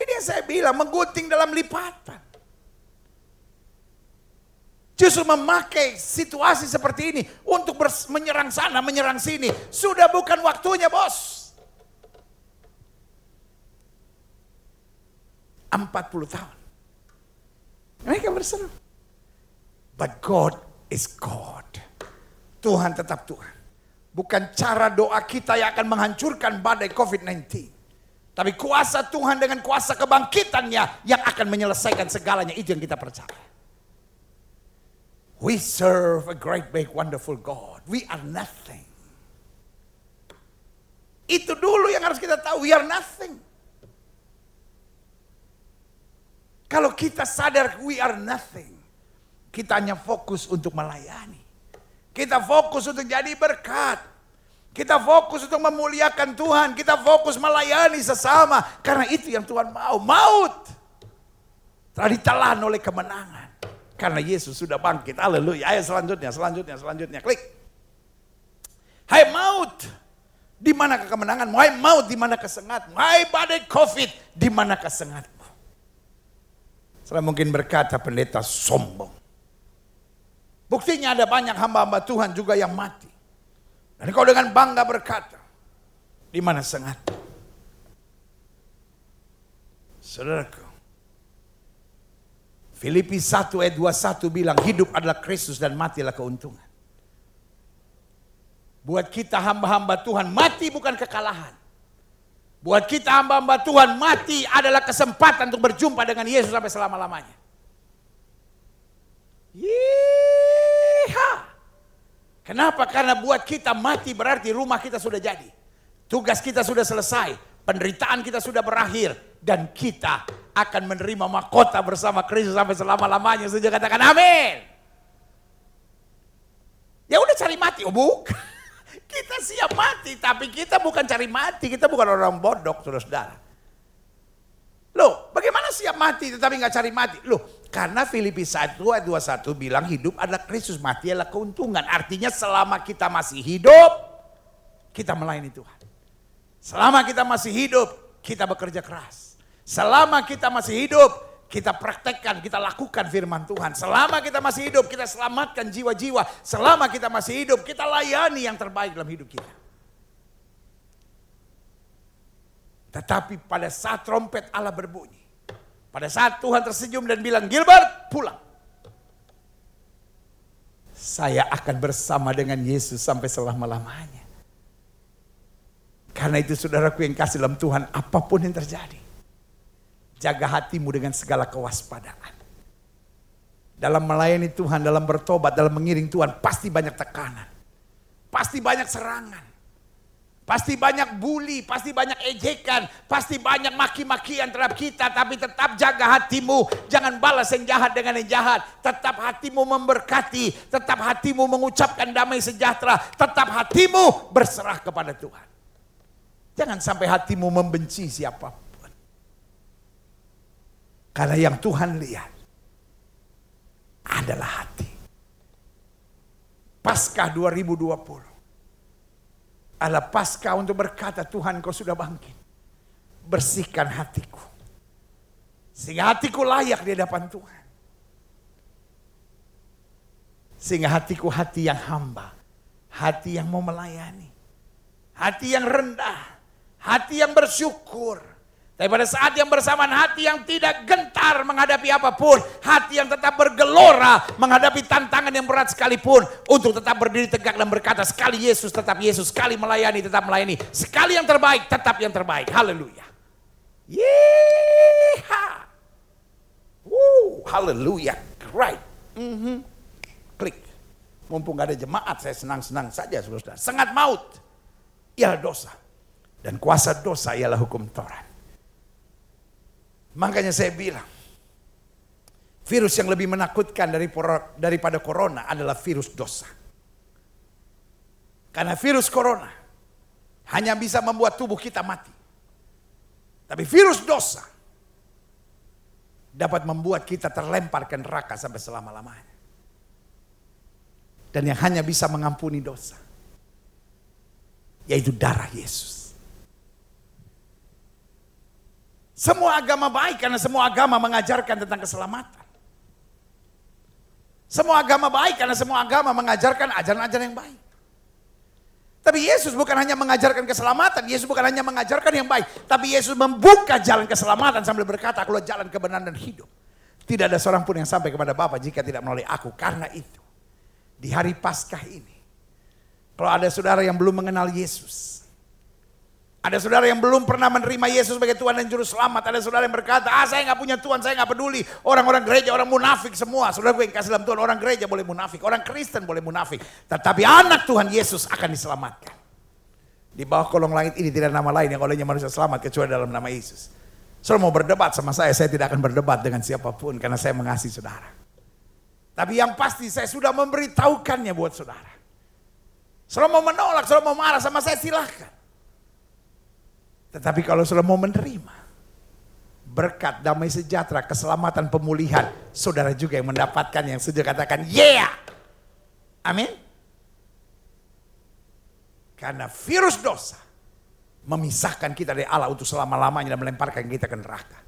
Ini yang saya bilang, menggunting dalam lipatan. Justru memakai situasi seperti ini untuk menyerang sana, menyerang sini. Sudah bukan waktunya, bos. 40 tahun. Mereka berseru. But God is God. Tuhan tetap Tuhan. Bukan cara doa kita yang akan menghancurkan badai COVID-19. Tapi kuasa Tuhan dengan kuasa kebangkitannya yang akan menyelesaikan segalanya. Itu yang kita percaya. We serve a great, big, wonderful God. We are nothing. Itu dulu yang harus kita tahu. We are nothing. Kalau kita sadar we are nothing, kita hanya fokus untuk melayani. Kita fokus untuk jadi berkat. Kita fokus untuk memuliakan Tuhan. Kita fokus melayani sesama. Karena itu yang Tuhan mau. Maut telah ditelan oleh kemenangan. Karena Yesus sudah bangkit. Haleluya. Ayo selanjutnya. Klik. Hai maut, di mana kemenanganmu? Hai maut, di mana kesengatmu? Hai badai COVID, di mana kesengatmu? Saya mungkin berkata pendeta sombong. Buktinya ada banyak hamba-hamba Tuhan juga yang mati. Dan kau dengan bangga berkata, di mana sengatmu? Saudaraku, Filipi 1 ayat 21 bilang hidup adalah Kristus dan mati adalah keuntungan. Buat kita hamba-hamba Tuhan mati bukan kekalahan. Buat kita hamba-hamba Tuhan mati adalah kesempatan untuk berjumpa dengan Yesus sampai selama-lamanya. Yeeha. Kenapa? Karena buat kita mati berarti rumah kita sudah jadi. Tugas kita sudah selesai. Penderitaan kita sudah berakhir. Dan kita akan menerima mahkota bersama Kristus sampai selama-lamanya. Saja katakan amin. Ya udah cari mati. Oh bukan. Kita siap mati, tapi kita bukan cari mati. Kita bukan orang bodoh, saudara-saudara. Loh, bagaimana siap mati tetapi nggak cari mati? Loh, karena Filipi 1 ayat 21 bilang hidup adalah Kristus, mati adalah keuntungan. Artinya selama kita masih hidup, kita melayani Tuhan. Selama kita masih hidup, kita bekerja keras. Selama kita masih hidup, kita praktekkan, kita lakukan firman Tuhan. Selama kita masih hidup, kita selamatkan jiwa-jiwa. Selama kita masih hidup, kita layani yang terbaik dalam hidup kita. Tetapi pada saat trompet Allah berbunyi, pada saat Tuhan tersenyum dan bilang, Gilbert pulang. Saya akan bersama dengan Yesus sampai selama-lamanya. Karena itu saudaraku yang kasih dalam Tuhan, apapun yang terjadi, jaga hatimu dengan segala kewaspadaan. Dalam melayani Tuhan, dalam bertobat, dalam mengiring Tuhan, pasti banyak tekanan. Pasti banyak serangan. Pasti banyak bully, pasti banyak ejekan, pasti banyak maki-makian terhadap kita. Tapi tetap jaga hatimu, jangan balas yang jahat dengan yang jahat. Tetap hatimu memberkati, tetap hatimu mengucapkan damai sejahtera. Tetap hatimu berserah kepada Tuhan. Jangan sampai hatimu membenci siapapun. Karena yang Tuhan lihat adalah hati. Paskah 2020 adalah Paskah untuk berkata, Tuhan kau sudah bangkit. Bersihkan hatiku. Sehingga hatiku layak di hadapan Tuhan. Sehingga hatiku hati yang hamba. Hati yang mau melayani. Hati yang rendah. Hati yang bersyukur. Tapi pada saat yang bersamaan, hati yang tidak gentar menghadapi apapun, hati yang tetap bergelora menghadapi tantangan yang berat sekalipun, untuk tetap berdiri tegak dan berkata, sekali Yesus tetap Yesus, sekali melayani tetap melayani, sekali yang terbaik tetap yang terbaik. Haleluya. Yeeha. Haleluya. Right. Klik. Mumpung gak ada jemaat, saya senang-senang saja, saudara. Sengat maut ialah dosa, dan kuasa dosa ialah hukum Taurat. Makanya saya bilang, virus yang lebih menakutkan daripada corona adalah virus dosa. Karena virus corona hanya bisa membuat tubuh kita mati. Tapi virus dosa dapat membuat kita terlempar ke neraka sampai selama-lamanya. Dan yang hanya bisa mengampuni dosa, yaitu darah Yesus. Semua agama baik karena semua agama mengajarkan tentang keselamatan. Semua agama baik karena semua agama mengajarkan ajaran-ajaran yang baik. Tapi Yesus bukan hanya mengajarkan keselamatan, Yesus bukan hanya mengajarkan yang baik, tapi Yesus membuka jalan keselamatan sambil berkata, akulah jalan kebenaran dan hidup. Tidak ada seorang pun yang sampai kepada Bapa jika tidak melalui aku. Karena itu, di hari Paskah ini, kalau ada saudara yang belum mengenal Yesus, ada saudara yang belum pernah menerima Yesus sebagai Tuhan dan Juru Selamat. Ada saudara yang berkata, saya gak punya Tuhan, saya gak peduli. Orang-orang gereja, orang munafik semua. Saudara gue yang kasih dalam Tuhan, orang gereja boleh munafik, orang Kristen boleh munafik. Tetapi anak Tuhan Yesus akan diselamatkan. Di bawah kolong langit ini tidak ada nama lain yang olehnya manusia selamat kecuali dalam nama Yesus. Saudara mau berdebat sama saya tidak akan berdebat dengan siapapun karena saya mengasihi saudara. Tapi yang pasti saya sudah memberitahukannya buat saudara. Saudara mau menolak, saudara mau marah sama saya silahkan. Tetapi kalau saudara mau menerima berkat, damai sejahtera, keselamatan, pemulihan, saudara juga yang mendapatkan yang setuju katakan yeah. Amin. Karena virus dosa memisahkan kita dari Allah untuk selama-lamanya dan melemparkan kita ke neraka.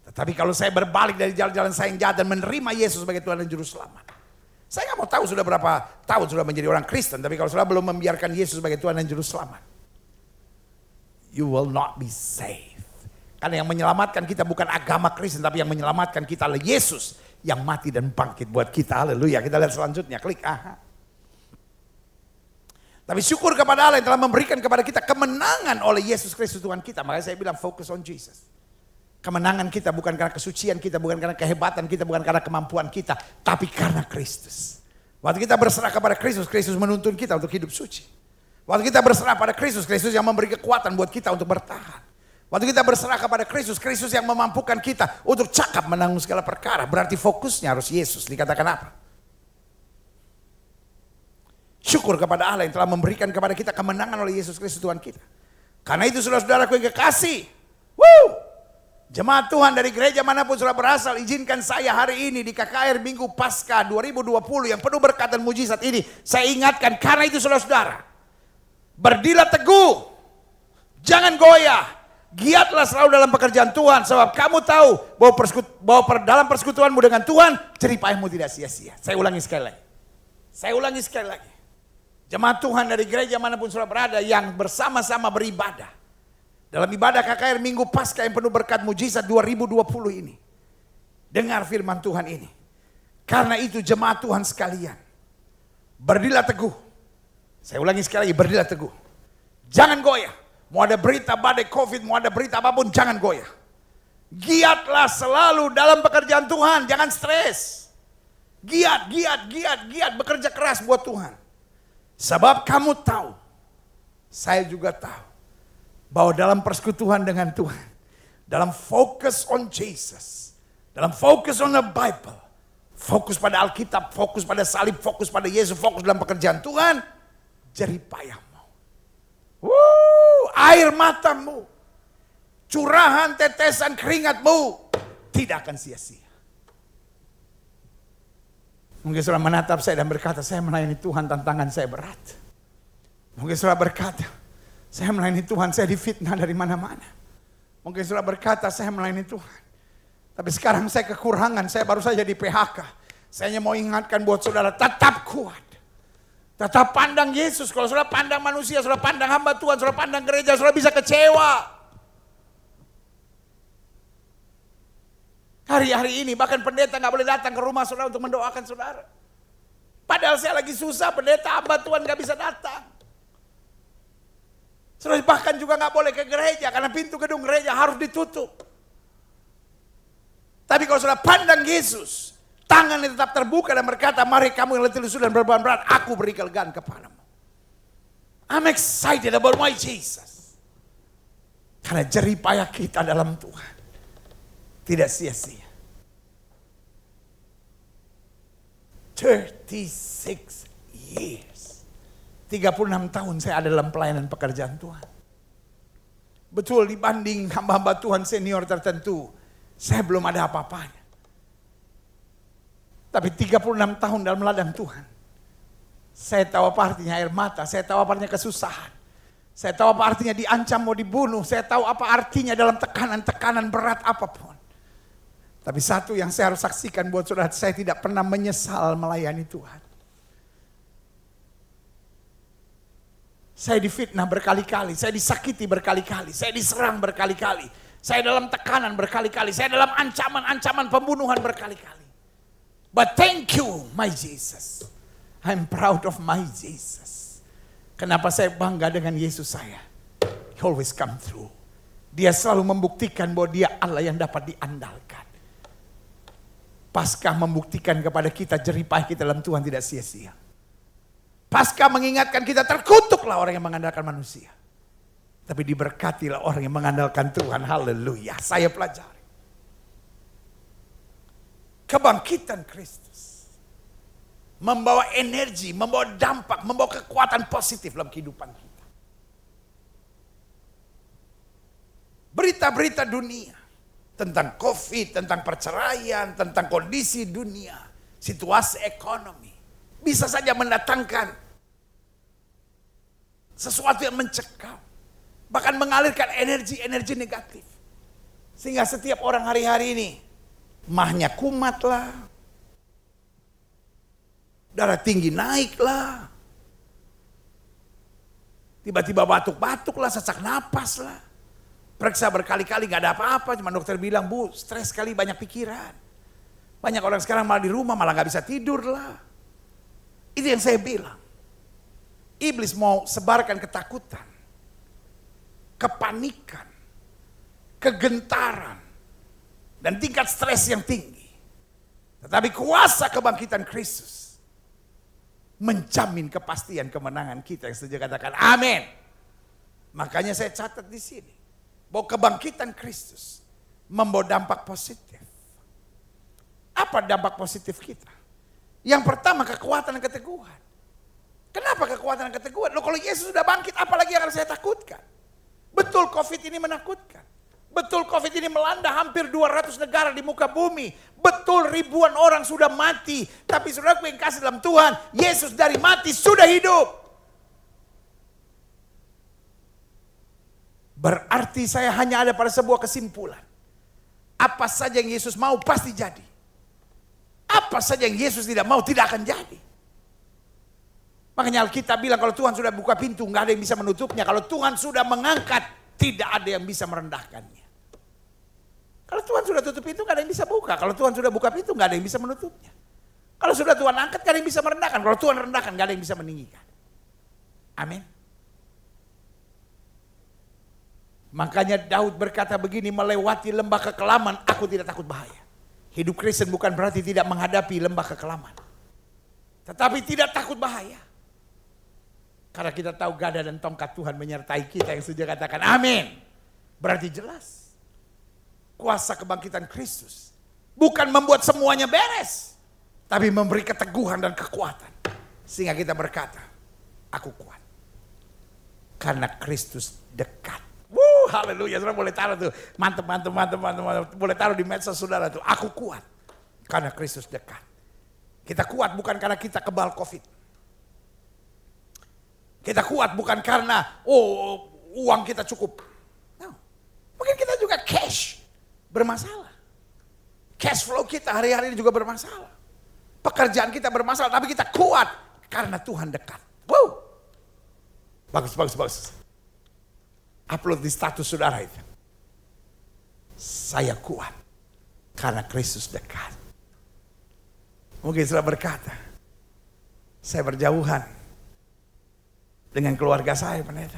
Tetapi kalau saya berbalik dari jalan-jalan saya yang jahat dan menerima Yesus sebagai Tuhan dan Juru Selamat, saya gak mau tahu sudah berapa tahun sudah menjadi orang Kristen, tapi kalau saudara belum membiarkan Yesus sebagai Tuhan dan Juru Selamat, you will not be saved. Karena yang menyelamatkan kita bukan agama Kristen, tapi yang menyelamatkan kita adalah Yesus yang mati dan bangkit buat kita. Haleluya. Kita lihat selanjutnya, klik. Tapi syukur kepada Allah yang telah memberikan kepada kita kemenangan oleh Yesus Kristus Tuhan kita. Makanya saya bilang focus on Jesus. Kemenangan kita bukan karena kesucian kita, bukan karena kehebatan kita, bukan karena kemampuan kita, tapi karena Kristus. Waktu kita berserah kepada Kristus, Kristus menuntun kita untuk hidup suci. Waktu kita berserah pada Kristus, Kristus yang memberi kekuatan buat kita untuk bertahan. Waktu kita berserah kepada Kristus, Kristus yang memampukan kita untuk cakap menanggung segala perkara. Berarti fokusnya harus Yesus. Dikatakan apa? Syukur kepada Allah yang telah memberikan kepada kita kemenangan oleh Yesus Kristus Tuhan kita. Karena itu saudara-saudaraku yang kekasih, jemaat Tuhan dari gereja manapun saudara berasal, izinkan saya hari ini di KKR Minggu Paskah 2020 yang penuh berkat dan mujizat ini, saya ingatkan karena itu saudara-saudara, berdirilah teguh, jangan goyah, giatlah selalu dalam pekerjaan Tuhan, sebab kamu tahu bahwa dalam persekutuanmu dengan Tuhan, jerih payahmu tidak sia-sia. Saya ulangi sekali lagi. Jemaat Tuhan dari gereja manapun saudara berada yang bersama-sama beribadah dalam ibadah KKR Minggu Paskah yang penuh berkat mujizat 2020 ini, dengar firman Tuhan ini. Karena itu jemaat Tuhan sekalian, berdirilah teguh. Saya ulangi sekali lagi, berdirilah teguh. Jangan goyah. Mau ada berita badai COVID, mau ada berita apapun, jangan goyah. Giatlah selalu dalam pekerjaan Tuhan, jangan stres. Giat, bekerja keras buat Tuhan. Sebab kamu tahu, saya juga tahu, bahwa dalam persekutuan dengan Tuhan, dalam focus on Jesus, dalam focus on the Bible, fokus pada Alkitab, fokus pada salib, fokus pada Yesus, fokus dalam pekerjaan Tuhan, jerih payahmu, air matamu, curahan tetesan keringatmu tidak akan sia-sia. Mungkin saudara menatap saya dan berkata, saya melayani Tuhan, tantangan saya berat. Mungkin saudara berkata, saya melayani Tuhan, saya difitnah dari mana-mana. Mungkin saudara berkata, saya melayani Tuhan, tapi sekarang saya kekurangan, saya baru saja di PHK. Saya hanya mau ingatkan buat saudara, tetap kuat. Tetap pandang Yesus. Kalau saudara pandang manusia, saudara pandang hamba Tuhan, saudara pandang gereja, saudara bisa kecewa. Hari-hari ini bahkan pendeta nggak boleh datang ke rumah saudara untuk mendoakan saudara. Padahal saya lagi susah, pendeta hamba Tuhan nggak bisa datang. Saudara bahkan juga nggak boleh ke gereja karena pintu gedung gereja harus ditutup. Tapi kalau saudara pandang Yesus, tangannya tetap terbuka dan berkata, mari kamu yang letih lesu dan berbeban berat, aku beri kelegaan kepadamu. I'm excited about my Jesus. Karena jerih payah kita dalam Tuhan tidak sia-sia. 36 years. 36 tahun saya ada dalam pelayanan pekerjaan Tuhan. Betul, dibanding hamba-hamba Tuhan senior tertentu, saya belum ada apa-apanya. Tapi 36 tahun dalam ladang Tuhan, saya tahu apa artinya air mata, saya tahu apa artinya kesusahan. Saya tahu apa artinya diancam mau dibunuh, saya tahu apa artinya dalam tekanan-tekanan berat apapun. Tapi satu yang saya harus saksikan buat saudara, saya tidak pernah menyesal melayani Tuhan. Saya difitnah berkali-kali, saya disakiti berkali-kali, saya diserang berkali-kali. Saya dalam tekanan berkali-kali, saya dalam ancaman-ancaman pembunuhan berkali-kali. But thank you my Jesus. I'm proud of my Jesus. Kenapa saya bangga dengan Yesus saya? He always come through. Dia selalu membuktikan bahwa dia Allah yang dapat diandalkan. Paskah membuktikan kepada kita jerih payah kita dalam Tuhan tidak sia-sia. Paskah mengingatkan kita terkutuklah orang yang mengandalkan manusia. Tapi diberkatilah orang yang mengandalkan Tuhan. Haleluya. Saya pelajari. Kebangkitan Kristus membawa energi, membawa dampak, membawa kekuatan positif dalam kehidupan kita. Berita-berita dunia tentang COVID, tentang perceraian, tentang kondisi dunia, situasi ekonomi, bisa saja mendatangkan sesuatu yang mencekam, bahkan mengalirkan energi-energi negatif. Sehingga setiap orang hari-hari ini, mahnya kumat lah, darah tinggi naik lah, tiba-tiba batuk-batuk lah, sesak napas lah. Periksa berkali-kali gak ada apa-apa, cuma dokter bilang, bu stres sekali, banyak pikiran. Banyak orang sekarang malah di rumah, malah gak bisa tidur lah. Itu yang saya bilang. Iblis mau sebarkan ketakutan, kepanikan, kegentaran, dan tingkat stres yang tinggi. Tetapi kuasa kebangkitan Kristus menjamin kepastian kemenangan kita yang setuju katakan amin. Makanya saya catat di sini bahwa kebangkitan Kristus membawa dampak positif. Apa dampak positif kita? Yang pertama kekuatan dan keteguhan. Kenapa kekuatan dan keteguhan? Loh, kalau Yesus sudah bangkit, apalagi yang harus saya takutkan? Betul COVID ini menakutkan. Betul COVID ini melanda hampir 200 negara di muka bumi. Betul ribuan orang sudah mati. Tapi saudaraku yang kasih dalam Tuhan, Yesus dari mati sudah hidup. Berarti saya hanya ada pada sebuah kesimpulan. Apa saja yang Yesus mau pasti jadi. Apa saja yang Yesus tidak mau tidak akan jadi. Makanya Alkitab bilang kalau Tuhan sudah buka pintu nggak ada yang bisa menutupnya. Kalau Tuhan sudah mengangkat tidak ada yang bisa merendahkannya. Kalau Tuhan sudah tutup pintu nggak ada yang bisa buka. Kalau Tuhan sudah buka pintu nggak ada yang bisa menutupnya. Kalau sudah Tuhan angkat nggak ada yang bisa merendahkan. Kalau Tuhan rendahkan nggak ada yang bisa meninggikan. Amin. Makanya Daud berkata begini, melewati lembah kekelaman aku tidak takut bahaya. Hidup Kristen bukan berarti tidak menghadapi lembah kekelaman. Tetapi tidak takut bahaya. Karena kita tahu gada dan tongkat Tuhan menyertai kita yang setuju katakan amin. Berarti jelas. Kuasa kebangkitan Kristus bukan membuat semuanya beres. Tapi memberi keteguhan dan kekuatan. Sehingga kita berkata, aku kuat. Karena Kristus dekat. Haleluya, saudara boleh taruh tuh. Mantap. Boleh taruh di medsos saudara tuh. Aku kuat. Karena Kristus dekat. Kita kuat bukan karena kita kebal COVID. Kita kuat bukan karena uang kita cukup. No. Mungkin kita juga cash bermasalah. Cash flow kita hari-hari ini juga bermasalah. Pekerjaan kita bermasalah tapi kita kuat karena Tuhan dekat. Wow. Bagus. Upload di status saudara itu. Saya kuat Karena Kristus dekat. Mungkin sudah berkata, saya berjauhan dengan keluarga saya, pendeta.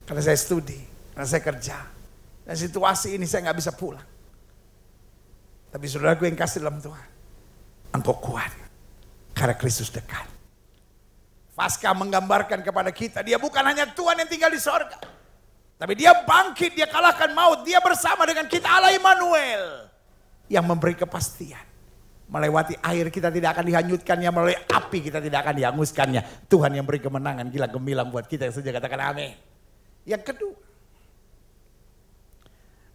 Karena saya studi, karena saya kerja. Dan situasi ini saya nggak bisa pulang. Tapi saudaraku yang kasih dalam Tuhan, engkau kuat karena Kristus dekat. Paskah menggambarkan kepada kita, dia bukan hanya Tuhan yang tinggal di sorga, tapi dia bangkit, dia kalahkan maut, dia bersama dengan kita, Allah Immanuel, yang memberi kepastian. Melewati air kita tidak akan dihanyutkannya, melalui api kita tidak akan dihanguskannya. Tuhan yang beri kemenangan gila gemilang buat kita yang setuju katakan amin. Yang kedua,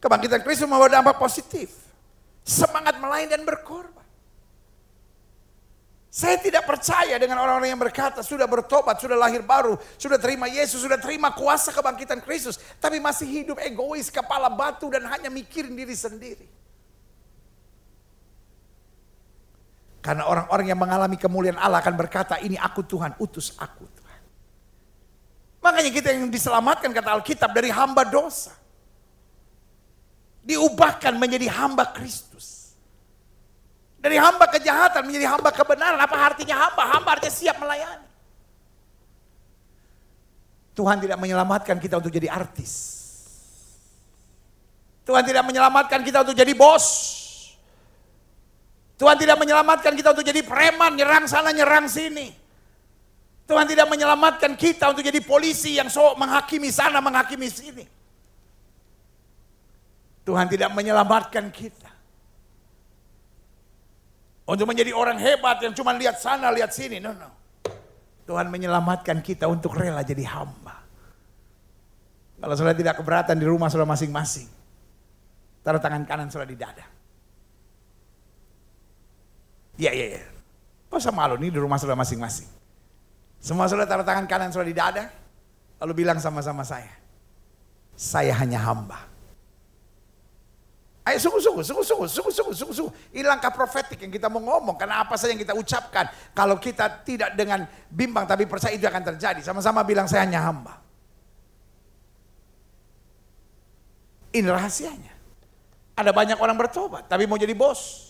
kebangkitan Kristus membawa dampak positif. Semangat melayani dan berkorban. Saya tidak percaya dengan orang-orang yang berkata sudah bertobat, sudah lahir baru, sudah terima Yesus, sudah terima kuasa kebangkitan Kristus, tapi masih hidup egois, kepala batu dan hanya mikirin diri sendiri. Karena orang-orang yang mengalami kemuliaan Allah akan berkata, ini aku Tuhan, utus aku Tuhan. Makanya kita yang diselamatkan kata Alkitab dari hamba dosa, diubahkan menjadi hamba Kristus. Dari hamba kejahatan menjadi hamba kebenaran. Apa artinya hamba? Hamba artinya siap melayani. Tuhan tidak menyelamatkan kita untuk jadi artis. Tuhan tidak menyelamatkan kita untuk jadi bos. Tuhan tidak menyelamatkan kita untuk jadi preman, nyerang sana, nyerang sini. Tuhan tidak menyelamatkan kita untuk jadi polisi yang menghakimi sana, menghakimi sini. Tuhan tidak menyelamatkan kita untuk menjadi orang hebat yang cuma lihat sana, lihat sini. No. Tuhan menyelamatkan kita untuk rela jadi hamba. Kalau saudara tidak keberatan di rumah saudara masing-masing, taruh tangan kanan saudara di dada. Iya. Gak usah malu nih di rumah saudara masing-masing. Semua saudara taruh tangan kanan saudara di dada, lalu bilang sama-sama saya hanya hamba. Ayo sungguh-sungguh. Ini langkah profetik yang kita mau ngomong. Karena apa saja yang kita ucapkan, kalau kita tidak dengan bimbang tapi percaya itu akan terjadi. Sama-sama bilang saya hanya hamba. Ini rahasianya. Ada banyak orang bertobat tapi mau jadi bos.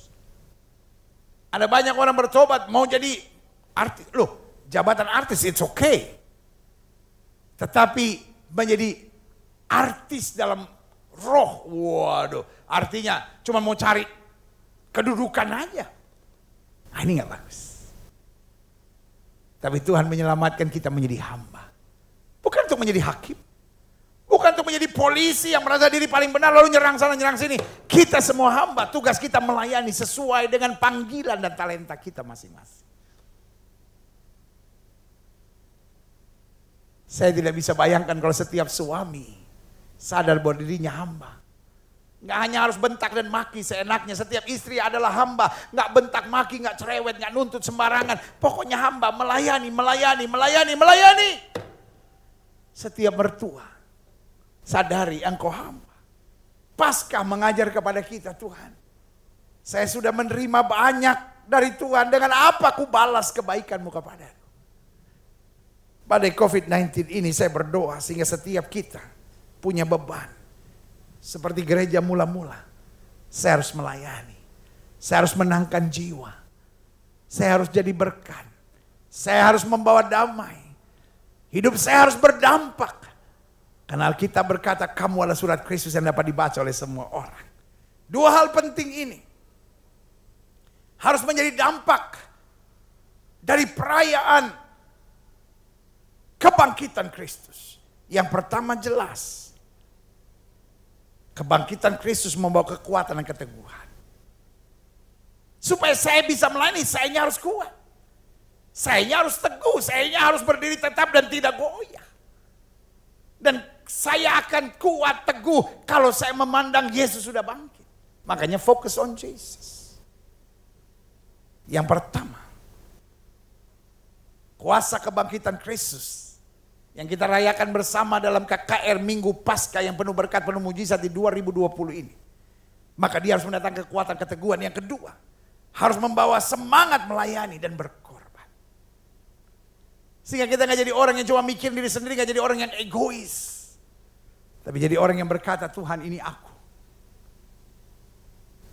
Ada banyak orang bertobat mau jadi artis. Loh, jabatan artis it's okay. Tetapi menjadi artis dalam roh, waduh, artinya cuma mau cari kedudukan aja. Nah, ini gak bagus. Tapi Tuhan menyelamatkan kita menjadi hamba. Bukan untuk menjadi hakim. Bukan untuk menjadi polisi yang merasa diri paling benar lalu nyerang sana, nyerang sini. Kita semua hamba, tugas kita melayani sesuai dengan panggilan dan talenta kita masing-masing. Saya tidak bisa bayangkan kalau setiap suami sadar bahwa dirinya hamba. Nggak hanya harus bentak dan maki seenaknya. Setiap istri adalah hamba. Nggak bentak maki, nggak cerewet, nggak nuntut sembarangan. Pokoknya hamba melayani. Setiap mertua sadari engkau hamba. Paskah mengajar kepada kita, Tuhan, saya sudah menerima banyak dari Tuhan. Dengan apa aku balas kebaikan-Mu kepadaku? Pada COVID-19 ini saya berdoa sehingga setiap kita punya beban. Seperti gereja mula-mula, saya harus melayani. Saya harus menangkan jiwa. Saya harus jadi berkat. Saya harus membawa damai. Hidup saya harus berdampak. Karena Alkitab berkata, kamu adalah surat Kristus yang dapat dibaca oleh semua orang. Dua hal penting ini harus menjadi dampak dari perayaan kebangkitan Kristus. Yang pertama jelas, kebangkitan Kristus membawa kekuatan dan keteguhan. Supaya saya bisa melayani, saya harus kuat. Saya harus teguh, saya harus berdiri tetap dan tidak goyah. Dan saya akan kuat teguh kalau saya memandang Yesus sudah bangkit. Makanya fokus on Jesus. Yang pertama, kuasa kebangkitan Kristus yang kita rayakan bersama dalam KKR Minggu Paskah yang penuh berkat, penuh mujizat di 2020 ini. Maka dia harus mendatangkan kekuatan keteguhan. Yang kedua, harus membawa semangat melayani dan berkorban. Sehingga kita gak jadi orang yang cuma mikir diri sendiri, gak jadi orang yang egois. Tapi jadi orang yang berkata, Tuhan ini aku.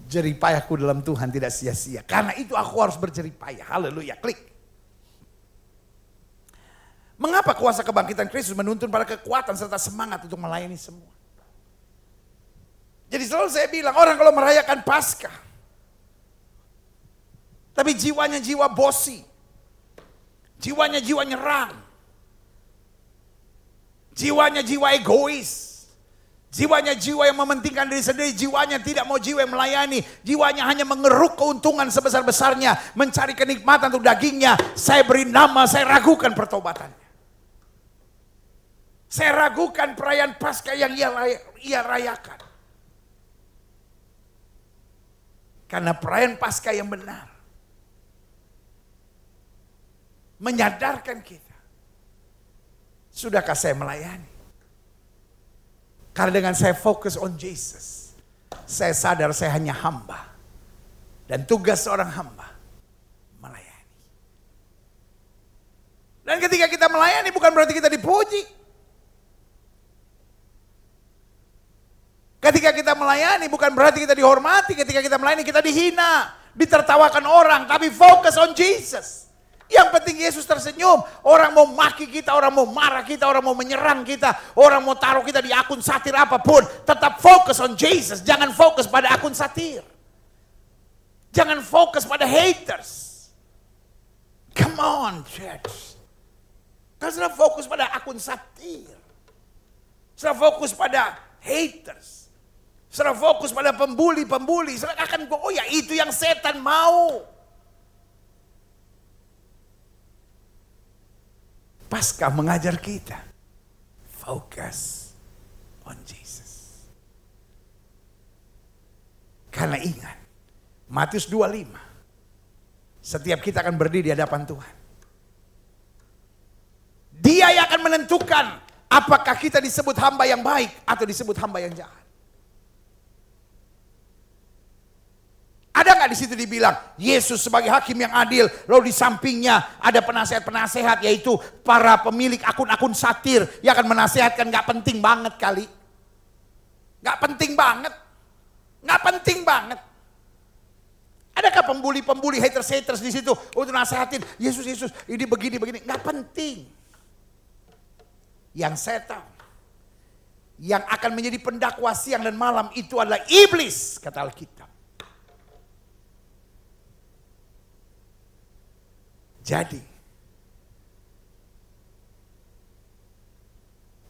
Jeripayahku dalam Tuhan tidak sia-sia. Karena itu aku harus berjeripayah. Haleluya. Klik. Mengapa kuasa kebangkitan Kristus menuntun pada kekuatan serta semangat untuk melayani semua? Jadi selalu saya bilang, orang kalau merayakan Paskah, tapi jiwanya jiwa bosi, jiwanya jiwa nyerang, jiwanya jiwa egois, jiwanya jiwa yang mementingkan diri sendiri, jiwanya tidak mau jiwa yang melayani, jiwanya hanya mengeruk keuntungan sebesar-besarnya, mencari kenikmatan untuk dagingnya. Saya beri nama, saya ragukan pertobatannya. Saya ragukan perayaan Paskah yang ia rayakan. Karena perayaan Paskah yang benar menyadarkan kita, sudahkah saya melayani? Karena dengan saya fokus on Jesus, saya sadar saya hanya hamba. Dan tugas seorang hamba melayani. Dan ketika kita melayani bukan berarti kita dipuji. Ketika kita melayani bukan berarti kita dihormati. Ketika kita melayani kita dihina, ditertawakan orang. Tapi fokus on Jesus. Yang penting Yesus tersenyum. Orang mau maki kita, orang mau marah kita, orang mau menyerang kita, orang mau taruh kita di akun satir apapun, tetap fokus on Jesus. Jangan fokus pada akun satir. Jangan fokus pada haters. Come on, church. Kau sudah fokus pada akun satir. Sudah fokus pada haters. Sudah fokus pada pembuli-pembuli. Sudah akan, oh ya itu yang setan mau. Paskah mengajar kita fokus on Jesus. Karena ingat, Matius 25, setiap kita akan berdiri di hadapan Tuhan. Dia yang akan menentukan apakah kita disebut hamba yang baik atau disebut hamba yang jahat. Ada nggak di situ dibilang Yesus sebagai hakim yang adil, lalu di sampingnya ada penasehat-penasehat yaitu para pemilik akun-akun satir yang akan menasehatkan? Nggak penting banget kali, nggak penting banget, nggak penting banget. Adakah pembuli-pembuli haters-haters di situ untuk nasehatin Yesus ini begini, nggak penting. Yang saya tahu, yang akan menjadi pendakwa siang dan malam itu adalah iblis, kata Alkitab. Jadi,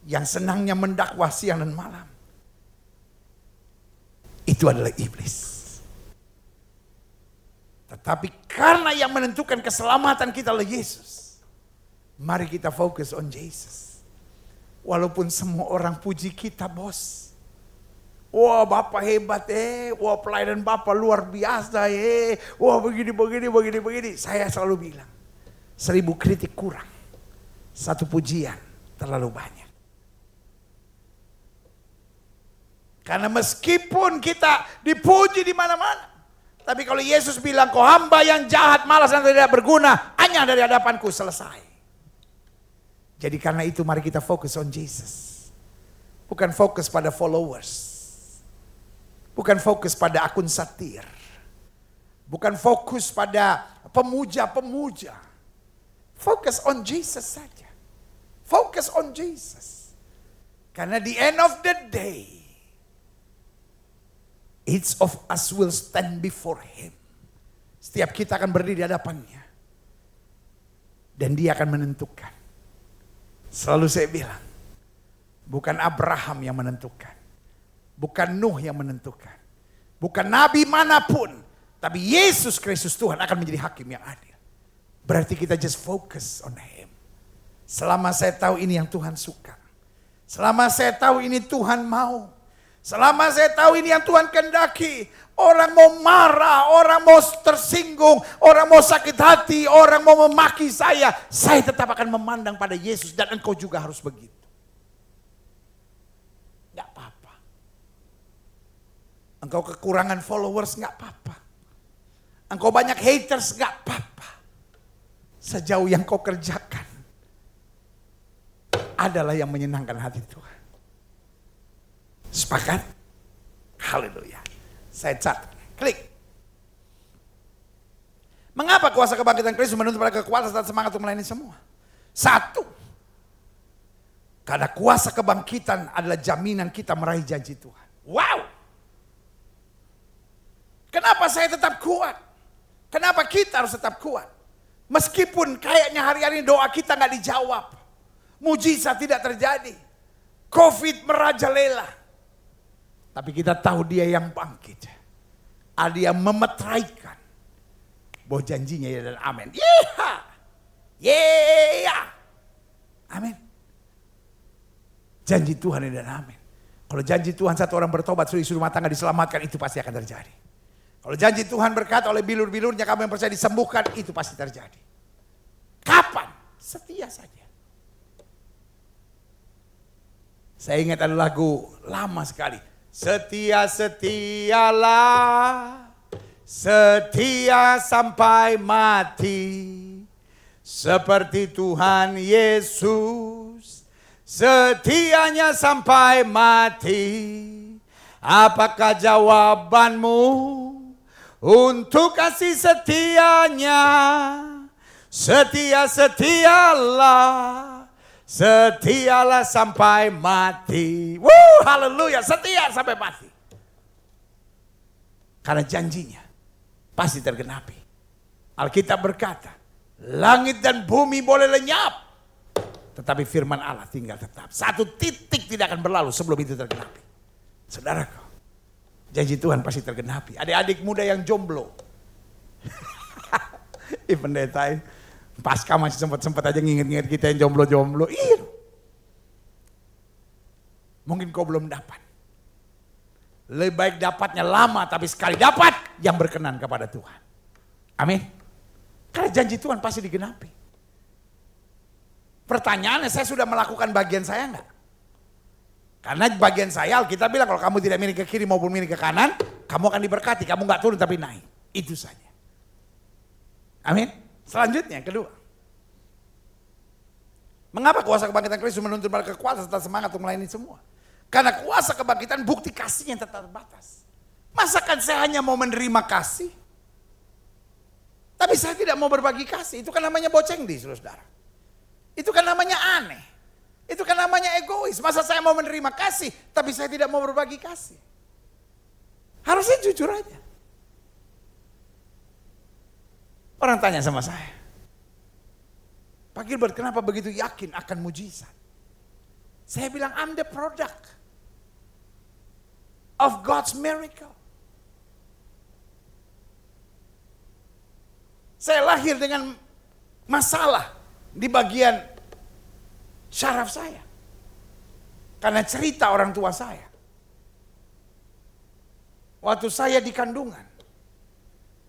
yang senangnya mendakwa siang dan malam, itu adalah iblis. Tetapi karena yang menentukan keselamatan kita adalah Yesus, mari kita fokus on Jesus. Walaupun semua orang puji kita, bos. Wah, Bapak hebat, wah pelayanan Bapak luar biasa, wah begini. Saya selalu bilang, 1000 kritik kurang, 1 pujian terlalu banyak. Karena meskipun kita dipuji di mana-mana, tapi kalau Yesus bilang kau hamba yang jahat, malas dan tidak berguna, hanya dari hadapanku, selesai. Jadi karena itu mari kita fokus on Jesus. Bukan fokus pada followers. Bukan fokus pada akun satir. Bukan fokus pada pemuja-pemuja. Fokus on Jesus saja. Fokus on Jesus. Karena the end of the day, each of us will stand before Him. Setiap kita akan berdiri di hadapannya. Dan Dia akan menentukan. Selalu saya bilang, bukan Abraham yang menentukan. Bukan Nuh yang menentukan. Bukan nabi manapun. Tapi Yesus Kristus Tuhan akan menjadi hakim yang adil. Berarti kita just focus on Him. Selama saya tahu ini yang Tuhan suka. Selama saya tahu ini Tuhan mau. Selama saya tahu ini yang Tuhan kehendaki. Orang mau marah, orang mau tersinggung, orang mau sakit hati, orang mau memaki saya tetap akan memandang pada Yesus dan engkau juga harus begitu. Gak apa-apa. Engkau kekurangan followers gak apa-apa. Engkau banyak haters gak apa-apa. Sejauh yang kau kerjakan adalah yang menyenangkan hati Tuhan. Sepakat? Haleluya. Saya catat. Klik. Mengapa kuasa kebangkitan Kristus menuntut pada kekuatan dan semangat untuk melayani semua? Satu, karena kuasa kebangkitan adalah jaminan kita meraih janji Tuhan. Wow! Kenapa saya tetap kuat? Kenapa kita harus tetap kuat? Meskipun kayaknya hari-hari doa kita nggak dijawab. Mujizat tidak terjadi. Covid merajalela. Tapi kita tahu dia yang bangkit. Ada yang memeteraikan bahwa janjinya ya dan amin. Yeha! Yeah! Amin. Janji Tuhan ya dan amin. Kalau janji Tuhan satu orang bertobat, seluruh rumah tangga diselamatkan, itu pasti akan terjadi. Kalau janji Tuhan berkata oleh bilur-bilurnya kamu yang percaya disembuhkan, itu pasti terjadi. Kapan? Setia saja. Saya ingat ada lagu lama sekali. Setia setialah, setia sampai mati. Seperti Tuhan Yesus, setianya sampai mati. Apakah jawabanmu untuk kasih setianya? Setia-setialah, setialah sampai mati. Haleluya, setia sampai mati. Karena janjinya pasti tergenapi. Alkitab berkata, langit dan bumi boleh lenyap, tetapi firman Allah tinggal tetap. Satu titik tidak akan berlalu sebelum itu tergenapi. Saudaraku, janji Tuhan pasti tergenapi. Adik-adik muda yang jomblo. Pendeta, pasca masih sempat aja nginget-nginget kita yang jomblo-jomblo. Iya. Mungkin kau belum dapat. Lebih baik dapatnya lama tapi sekali dapat yang berkenan kepada Tuhan. Amin. Karena janji Tuhan pasti digenapi. Pertanyaannya, saya sudah melakukan bagian saya enggak? Karena bagian saya, Alkitab bilang kalau kamu tidak miring ke kiri maupun miring ke kanan, kamu akan diberkati. Kamu enggak turun tapi naik. Itu saja. Amin. Selanjutnya, kedua. Mengapa kuasa kebangkitan Kristus menuntut pada kekuatan serta semangat untuk melayani semua? Karena kuasa kebangkitan bukti kasihnya yang tetap terbatas. Masakan saya hanya mau menerima kasih? Tapi saya tidak mau berbagi kasih. Itu kan namanya boceng di saudara. Itu kan namanya aneh. Itu kan namanya egois. Masa saya mau menerima kasih, tapi saya tidak mau berbagi kasih. Harusnya jujur aja. Orang tanya sama saya, Pak Gilbert kenapa begitu yakin akan mujizat? Saya bilang I'm the product of God's miracle. Saya lahir dengan masalah di bagian syaraf saya. Karena cerita orang tua saya. Waktu saya di kandungan,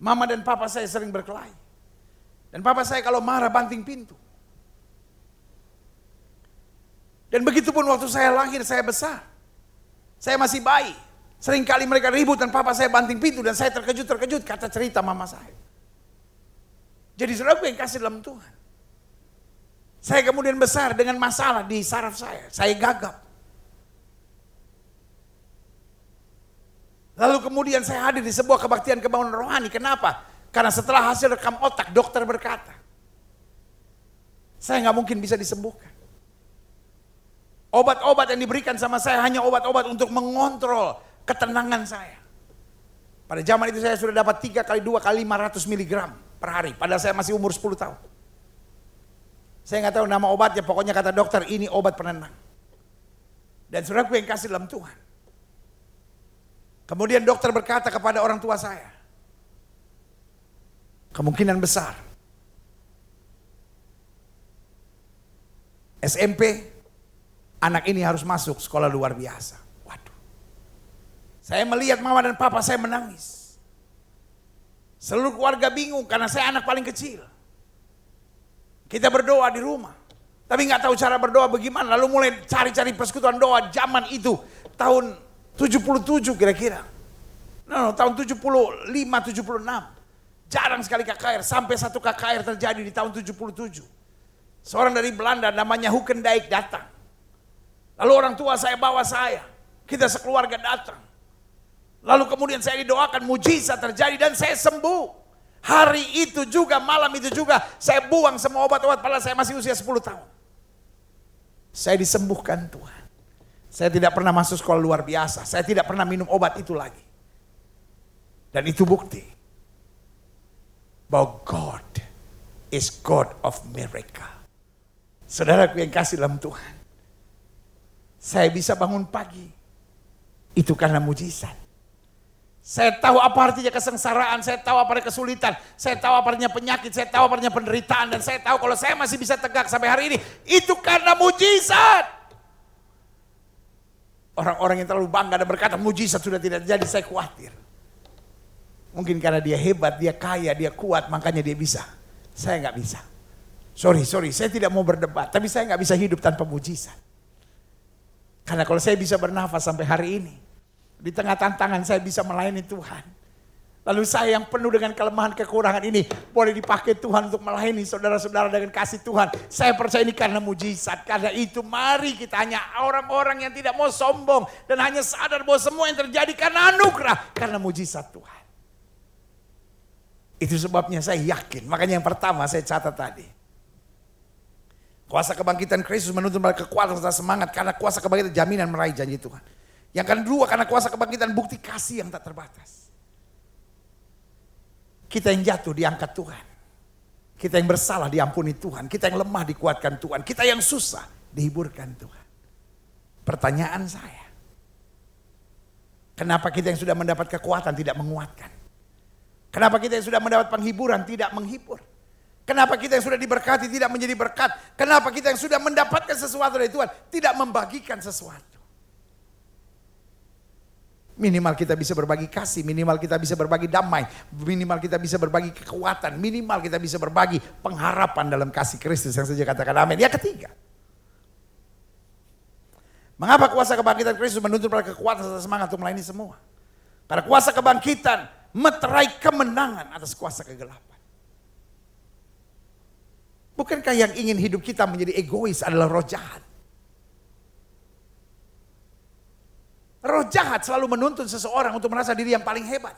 mama dan papa saya sering berkelahi. Dan papa saya kalau marah banting pintu. Dan begitu pun waktu saya lahir, saya besar. Saya masih bayi. Seringkali mereka ribut dan papa saya banting pintu dan saya terkejut kata cerita mama saya. Jadi saudaraku yang kasih dalam Tuhan. Saya kemudian besar dengan masalah di saraf saya. Saya gagap. Lalu kemudian saya hadir di sebuah kebaktian kebangunan rohani. Kenapa? Karena setelah hasil rekam otak, dokter berkata, saya nggak mungkin bisa disembuhkan. Obat-obat yang diberikan sama saya hanya obat-obat untuk mengontrol ketenangan saya. Pada zaman itu saya sudah dapat 3 kali 2 kali 500 mg per hari. Padahal saya masih umur 10 tahun. Saya nggak tahu nama obatnya, pokoknya kata dokter ini obat penenang. Dan saudaraku yang kasih dalam Tuhan. Kemudian dokter berkata kepada orang tua saya, kemungkinan besar SMP anak ini harus masuk sekolah luar biasa. Waduh. Saya melihat mama dan papa saya menangis. Seluruh keluarga bingung karena saya anak paling kecil. Kita berdoa di rumah. Tapi nggak tahu cara berdoa bagaimana. Lalu mulai cari-cari persekutuan doa zaman itu. Tahun 77 kira-kira. Tahun 75, 76. Jarang sekali KKR. Sampai satu KKR terjadi di tahun 77. Seorang dari Belanda namanya Hukendijk datang. Lalu orang tua saya bawa saya. Kita sekeluarga datang. Lalu kemudian saya didoakan, mujizat terjadi dan saya sembuh. Hari itu juga, malam itu juga, saya buang semua obat-obat padahal saya masih usia 10 tahun. Saya disembuhkan Tuhan. Saya tidak pernah masuk sekolah luar biasa. Saya tidak pernah minum obat itu lagi. Dan itu bukti bahwa God is God of miracle. Saudaraku yang kasih dalam Tuhan, saya bisa bangun pagi, itu karena mujizat. Saya tahu apa artinya kesengsaraan, saya tahu apa artinya kesulitan, saya tahu apa artinya penyakit, saya tahu apa artinya penderitaan, dan saya tahu kalau saya masih bisa tegak sampai hari ini, itu karena mujizat. Orang-orang yang terlalu bangga dan berkata mujizat sudah tidak terjadi, saya khawatir. Mungkin karena dia hebat, dia kaya, dia kuat, makanya dia bisa. Saya nggak bisa. Sorry, saya tidak mau berdebat, tapi saya nggak bisa hidup tanpa mujizat. Karena kalau saya bisa bernafas sampai hari ini, di tengah tantangan saya bisa melayani Tuhan. Lalu saya yang penuh dengan kelemahan kekurangan ini boleh dipakai Tuhan untuk melayani saudara-saudara dengan kasih Tuhan. Saya percaya ini karena mujizat. Karena itu mari kita hanya orang-orang yang tidak mau sombong dan hanya sadar bahwa semua yang terjadi karena anugerah, karena mujizat Tuhan. Itu sebabnya saya yakin. Makanya yang pertama saya catat tadi. Kuasa kebangkitan Kristus menuntun pada kekuatan serta semangat. Karena kuasa kebangkitan jaminan meraih janji Tuhan. Yang kedua, karena kuasa kebangkitan bukti kasih yang tak terbatas. Kita yang jatuh diangkat Tuhan. Kita yang bersalah diampuni Tuhan. Kita yang lemah dikuatkan Tuhan. Kita yang susah dihiburkan Tuhan. Pertanyaan saya, kenapa kita yang sudah mendapat kekuatan tidak menguatkan? Kenapa kita yang sudah mendapat penghiburan tidak menghibur? Kenapa kita yang sudah diberkati tidak menjadi berkat? Kenapa kita yang sudah mendapatkan sesuatu dari Tuhan tidak membagikan sesuatu? Minimal kita bisa berbagi kasih, minimal kita bisa berbagi damai, minimal kita bisa berbagi kekuatan, minimal kita bisa berbagi pengharapan dalam kasih Kristus yang saja katakan amin. Yang ketiga, mengapa kuasa kebangkitan Kristus menuntut pada kekuatan serta semangat untuk melayani semua? Karena kuasa kebangkitan meterai kemenangan atas kuasa kegelapan. Bukankah yang ingin hidup kita menjadi egois adalah roh jahat? Roh jahat selalu menuntun seseorang untuk merasa diri yang paling hebat.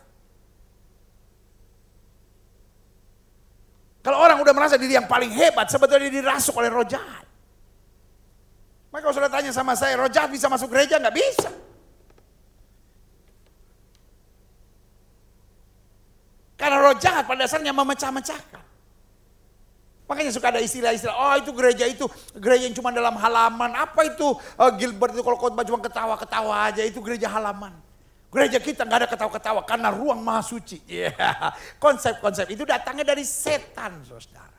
Kalau orang udah merasa diri yang paling hebat, sebetulnya dia dirasuk oleh roh jahat. Maka kalau sudah tanya sama saya, roh jahat bisa masuk gereja? Nggak bisa. Karena roh jahat pada dasarnya memecah-mecahkan. Makanya suka ada istilah-istilah, oh itu gereja yang cuma dalam halaman. Apa itu Gilbert itu kalau khotbah cuma ketawa-ketawa aja, itu gereja halaman. Gereja kita nggak ada ketawa-ketawa karena ruang maha suci. Yeah. Konsep-konsep itu datangnya dari setan, saudara.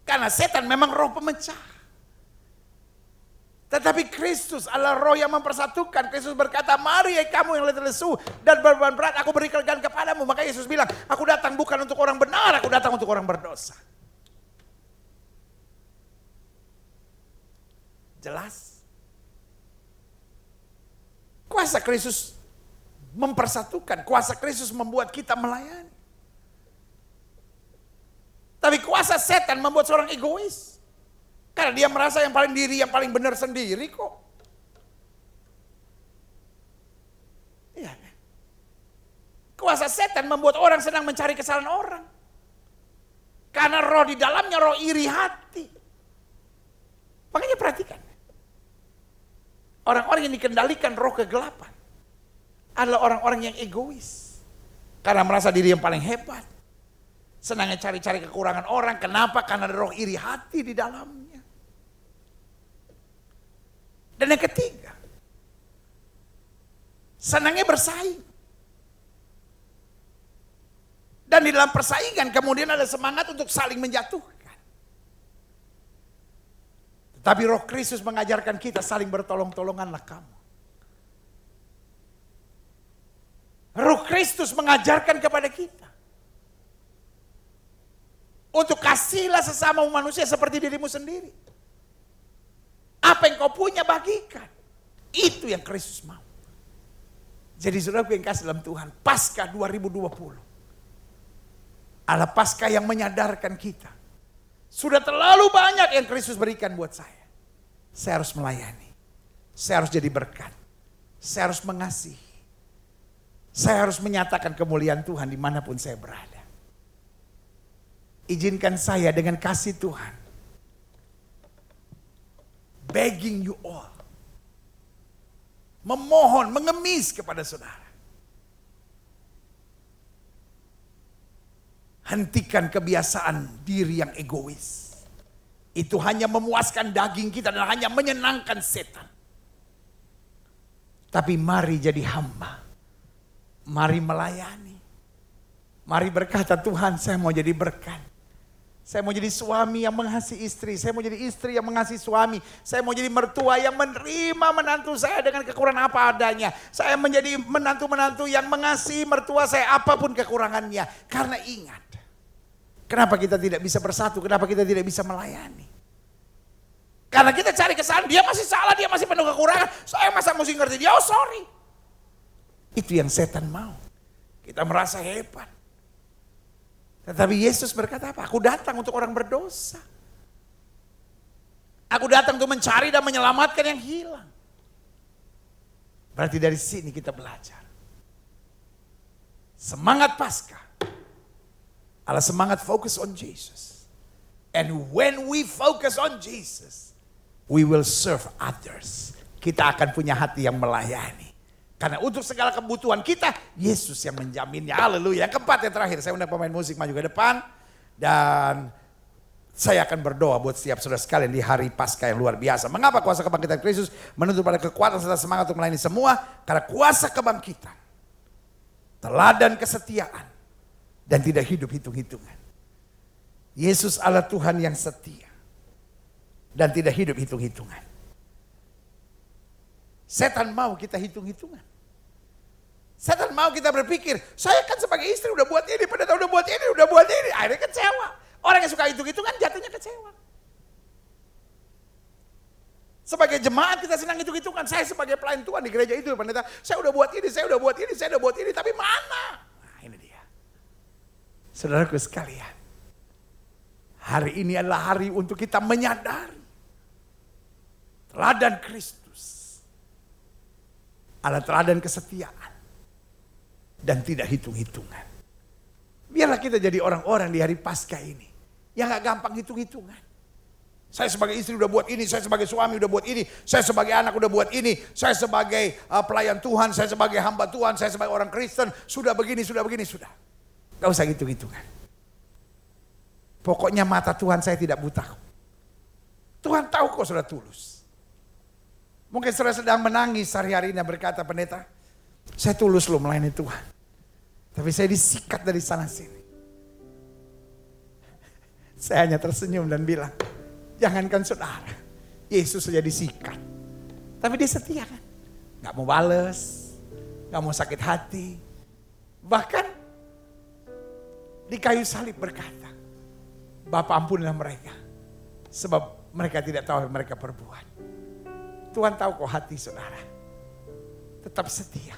Karena setan memang roh pemecah. Tetapi Kristus adalah roh yang mempersatukan. Kristus berkata, mari kamu yang letih lesu dan beban berat, aku beri kelegaan kepadamu. Maka Yesus bilang, aku datang bukan untuk orang benar, aku datang untuk orang berdosa. Jelas? Kuasa Kristus mempersatukan. Kuasa Kristus membuat kita melayani. Tapi kuasa setan membuat seorang egois. Karena dia merasa yang paling diri, yang paling benar sendiri kok. Iya. Kuasa setan membuat orang senang mencari kesalahan orang. Karena roh di dalamnya roh iri hati. Makanya perhatikan. Orang-orang yang dikendalikan roh kegelapan adalah orang-orang yang egois. Karena merasa diri yang paling hebat. Senangnya cari-cari kekurangan orang. Kenapa? Karena ada roh iri hati di dalamnya. Dan yang ketiga, senangnya bersaing. Dan di dalam persaingan kemudian ada semangat untuk saling menjatuhkan. Tetapi roh Kristus mengajarkan kita saling bertolong-tolonganlah kamu. Roh Kristus mengajarkan kepada kita. Untuk kasihlah sesama manusia seperti dirimu sendiri. Apa yang kau punya bagikan. Itu yang Kristus mau. Jadi saudaraku yang kasih dalam Tuhan, Paskah 2020 adalah Paskah yang menyadarkan kita. Sudah terlalu banyak yang Kristus berikan buat saya. Saya harus melayani. Saya harus jadi berkat. Saya harus mengasihi. Saya harus menyatakan kemuliaan Tuhan dimanapun saya berada. Izinkan saya dengan kasih Tuhan, begging you all, memohon, mengemis kepada saudara. Hentikan kebiasaan diri yang egois. Itu hanya memuaskan daging kita dan hanya menyenangkan setan. Tapi mari jadi hamba. Mari melayani. Mari berkata, Tuhan, saya mau jadi berkat. Saya mau jadi suami yang mengasihi istri. Saya mau jadi istri yang mengasihi suami. Saya mau jadi mertua yang menerima menantu saya dengan kekurangan apa adanya. Saya menjadi menantu-menantu yang mengasihi mertua saya apapun kekurangannya. Karena ingat, kenapa kita tidak bisa bersatu? Kenapa kita tidak bisa melayani? Karena kita cari kesalahan, dia masih salah, dia masih penuh kekurangan. Saya masa mesti ngerti dia, oh sorry. Itu yang setan mau. Kita merasa hebat. Tetapi Yesus berkata apa? Aku datang untuk orang berdosa. Aku datang untuk mencari dan menyelamatkan yang hilang. Berarti dari sini kita belajar. Semangat Paskah adalah semangat focus on Jesus. And when we focus on Jesus, we will serve others. Kita akan punya hati yang melayani. Karena untuk segala kebutuhan kita, Yesus yang menjaminnya. Haleluya. Yang keempat, yang terakhir, saya undang pemain musik maju ke depan. Dan saya akan berdoa buat setiap saudara sekalian di hari Paskah yang luar biasa. Mengapa kuasa kebangkitan Kristus menuntut pada kekuatan serta semangat untuk melayani semua? Karena kuasa kebangkitan, teladan kesetiaan, dan tidak hidup hitung-hitungan. Yesus adalah Tuhan yang setia dan tidak hidup hitung-hitungan. Setan mau kita hitung-hitungan. Setan mau kita berpikir, saya kan sebagai istri udah buat ini, pendeta udah buat ini, udah buat ini. Akhirnya kecewa. Orang yang suka hitung-hitungan jatuhnya kecewa. Sebagai jemaat kita senang hitung-hitungan. Saya sebagai pelayan Tuhan di gereja itu, pendeta, saya udah buat ini, saya udah buat ini, saya udah buat ini, tapi mana? Nah ini dia. Saudaraku sekalian, hari ini adalah hari untuk kita menyadari teladan Kristus adalah teladan kesetiaan dan tidak hitung-hitungan. Biarlah kita jadi orang-orang di hari Paskah ini yang gak gampang hitung-hitungan. Saya sebagai istri udah buat ini, saya sebagai suami udah buat ini, saya sebagai anak udah buat ini, saya sebagai pelayan Tuhan, saya sebagai hamba Tuhan, saya sebagai orang Kristen, sudah begini, sudah. Gak usah hitung-hitungan. Pokoknya mata Tuhan saya tidak buta. Tuhan tahu kok sudah tulus. Mungkin saudara sedang menangis hari-hari ini berkata, pendeta, saya tulus loh melayani Tuhan. Tapi saya disikat dari sana sini. Saya hanya tersenyum dan bilang, jangankan saudara, Yesus saja disikat. Tapi dia setia kan. Gak mau bales, gak mau sakit hati. Bahkan di kayu salib berkata, Bapa ampunilah mereka. Sebab mereka tidak tahu apa yang mereka perbuat. Tuhan tahu kok hati saudara. Tetap setia.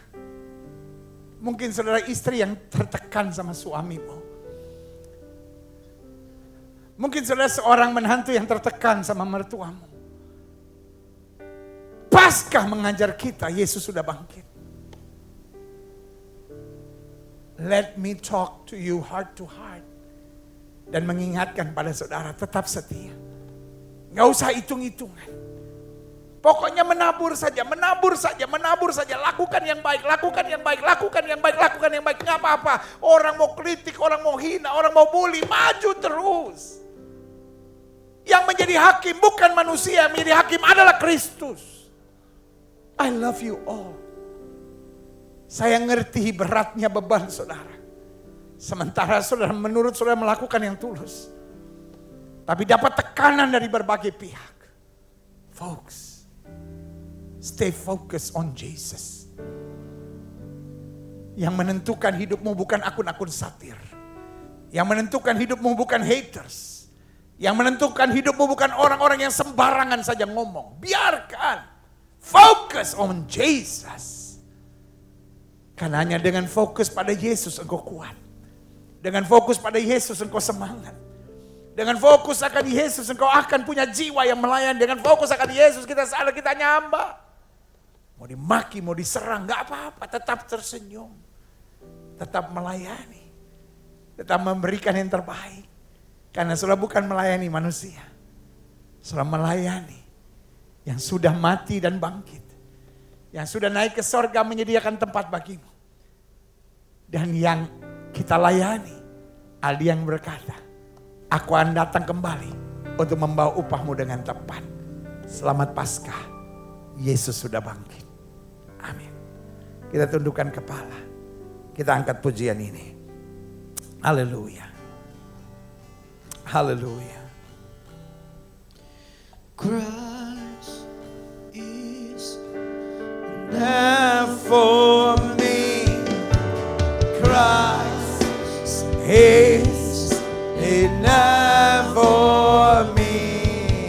Mungkin saudara istri yang tertekan sama suamimu. Mungkin saudara seorang menantu yang tertekan sama mertuamu. Paskah mengajar kita, Yesus sudah bangkit. Let me talk to you heart to heart. Dan mengingatkan pada saudara, tetap setia. Gak usah hitung-hitungan. Pokoknya menabur saja. Lakukan yang baik, lakukan yang baik. Gak apa-apa. Orang mau kritik, orang mau hina, orang mau bully, maju terus. Yang menjadi hakim bukan manusia, yang menjadi hakim adalah Kristus. I love you all. Saya ngerti beratnya beban saudara. Sementara saudara menurut saudara melakukan yang tulus. Tapi dapat tekanan dari berbagai pihak. Folks. Stay focused on Jesus. Yang menentukan hidupmu bukan akun-akun satir. Yang menentukan hidupmu bukan haters. Yang menentukan hidupmu bukan orang-orang yang sembarangan saja ngomong. Biarkan. Focus on Jesus. Karena hanya dengan fokus pada Yesus engkau kuat. Dengan fokus pada Yesus engkau semangat. Dengan fokus akan Yesus engkau akan punya jiwa yang melayani. Dengan fokus akan Yesus kita sadar kita hanya hamba. Mau dimaki, mau diserang, gak apa-apa, tetap tersenyum. tetap melayani. Tetap memberikan yang terbaik. Karena saudara bukan melayani manusia. Saudara melayani yang sudah mati dan bangkit. Yang sudah naik ke sorga menyediakan tempat bagimu. Dan yang kita layani, Aldi yang berkata, aku akan datang kembali untuk membawa upahmu dengan tepat. Selamat Paskah, Yesus sudah bangkit. Amin. Kita tundukkan kepala, kita angkat pujian ini. Haleluya. Haleluya. Christ is Enough for me. Christ is enough for me.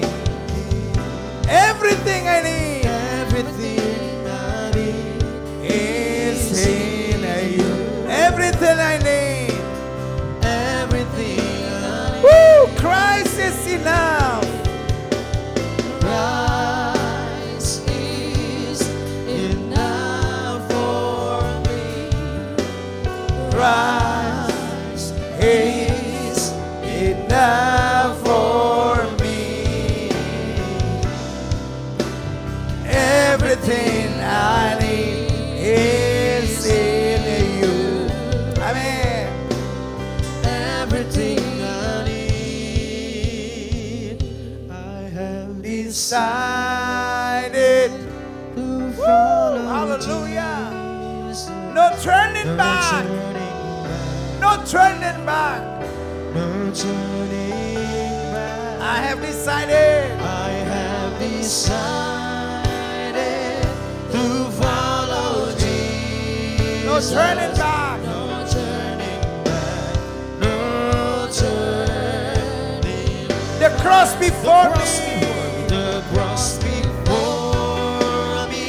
Everything I need, everything I need. is in you. Everything I need. Everything I need. Woo! Christ is enough. Christ is enough for me. Christ is enough for me. Everything I need is in you. Amen. Everything I need. I have Decided. to follow Hallelujah. Jesus. No turning No back. turning back. No turning back. No turning back. I have decided. I have decided to follow Jesus. No turning back. No turning back. No turning. The cross before me. The cross before me.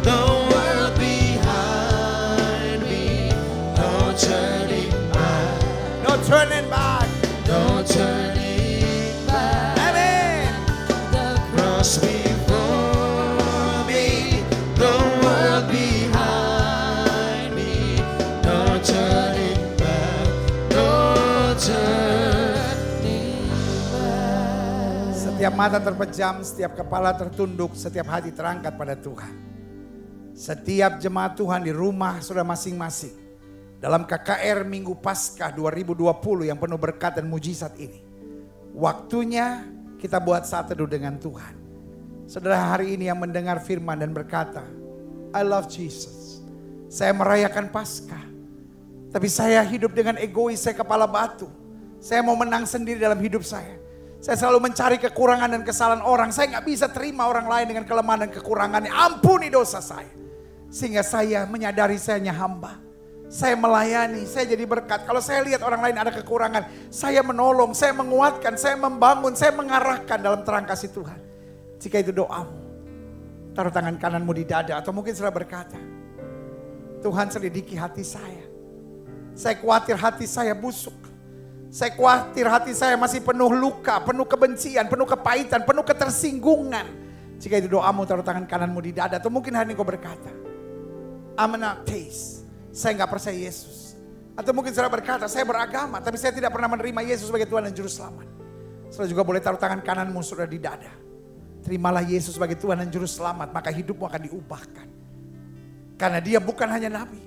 The world behind me. No turning back. No turning back. No turning back. Amen. The cross before me, the world behind me. No turning back, no turning back. Setiap mata terpejam, setiap kepala tertunduk, setiap hati terangkat pada Tuhan. Setiap jemaat Tuhan di rumah saudara masing-masing. Dalam KKR Minggu Paskah 2020 yang penuh berkat dan mujizat ini. Waktunya kita buat saat teduh dengan Tuhan. Saudara hari ini yang mendengar firman dan berkata, I love Jesus. Saya merayakan Paskah. Tapi saya hidup dengan egois, saya kepala batu. Saya mau menang sendiri dalam hidup saya. Saya selalu mencari kekurangan dan kesalahan orang. Saya gak bisa terima orang lain dengan kelemahan dan kekurangannya. Ampuni dosa saya. Sehingga saya menyadari saya hanya hamba. Saya melayani, saya jadi berkat. Kalau saya lihat orang lain ada kekurangan, saya menolong, saya menguatkan, saya membangun, saya mengarahkan dalam terang kasih Tuhan. Jika itu doamu, taruh tangan kananmu di dada. Atau mungkin saudara berkata, Tuhan selidiki hati saya. Saya khawatir hati saya busuk. Saya khawatir hati saya masih penuh luka, penuh kebencian, penuh kepahitan, penuh ketersinggungan. Jika itu doamu, taruh tangan kananmu di dada. Atau mungkin hari ini kau berkata, I'm an atheist. Saya gak percaya Yesus. Atau mungkin saudara berkata, saya beragama tapi saya tidak pernah menerima Yesus sebagai Tuhan dan Juru Selamat. Saudara juga boleh taruh tangan kananmu saudara di dada. Terimalah Yesus sebagai Tuhan dan Juru Selamat, maka hidupmu akan diubahkan. Karena dia bukan hanya nabi,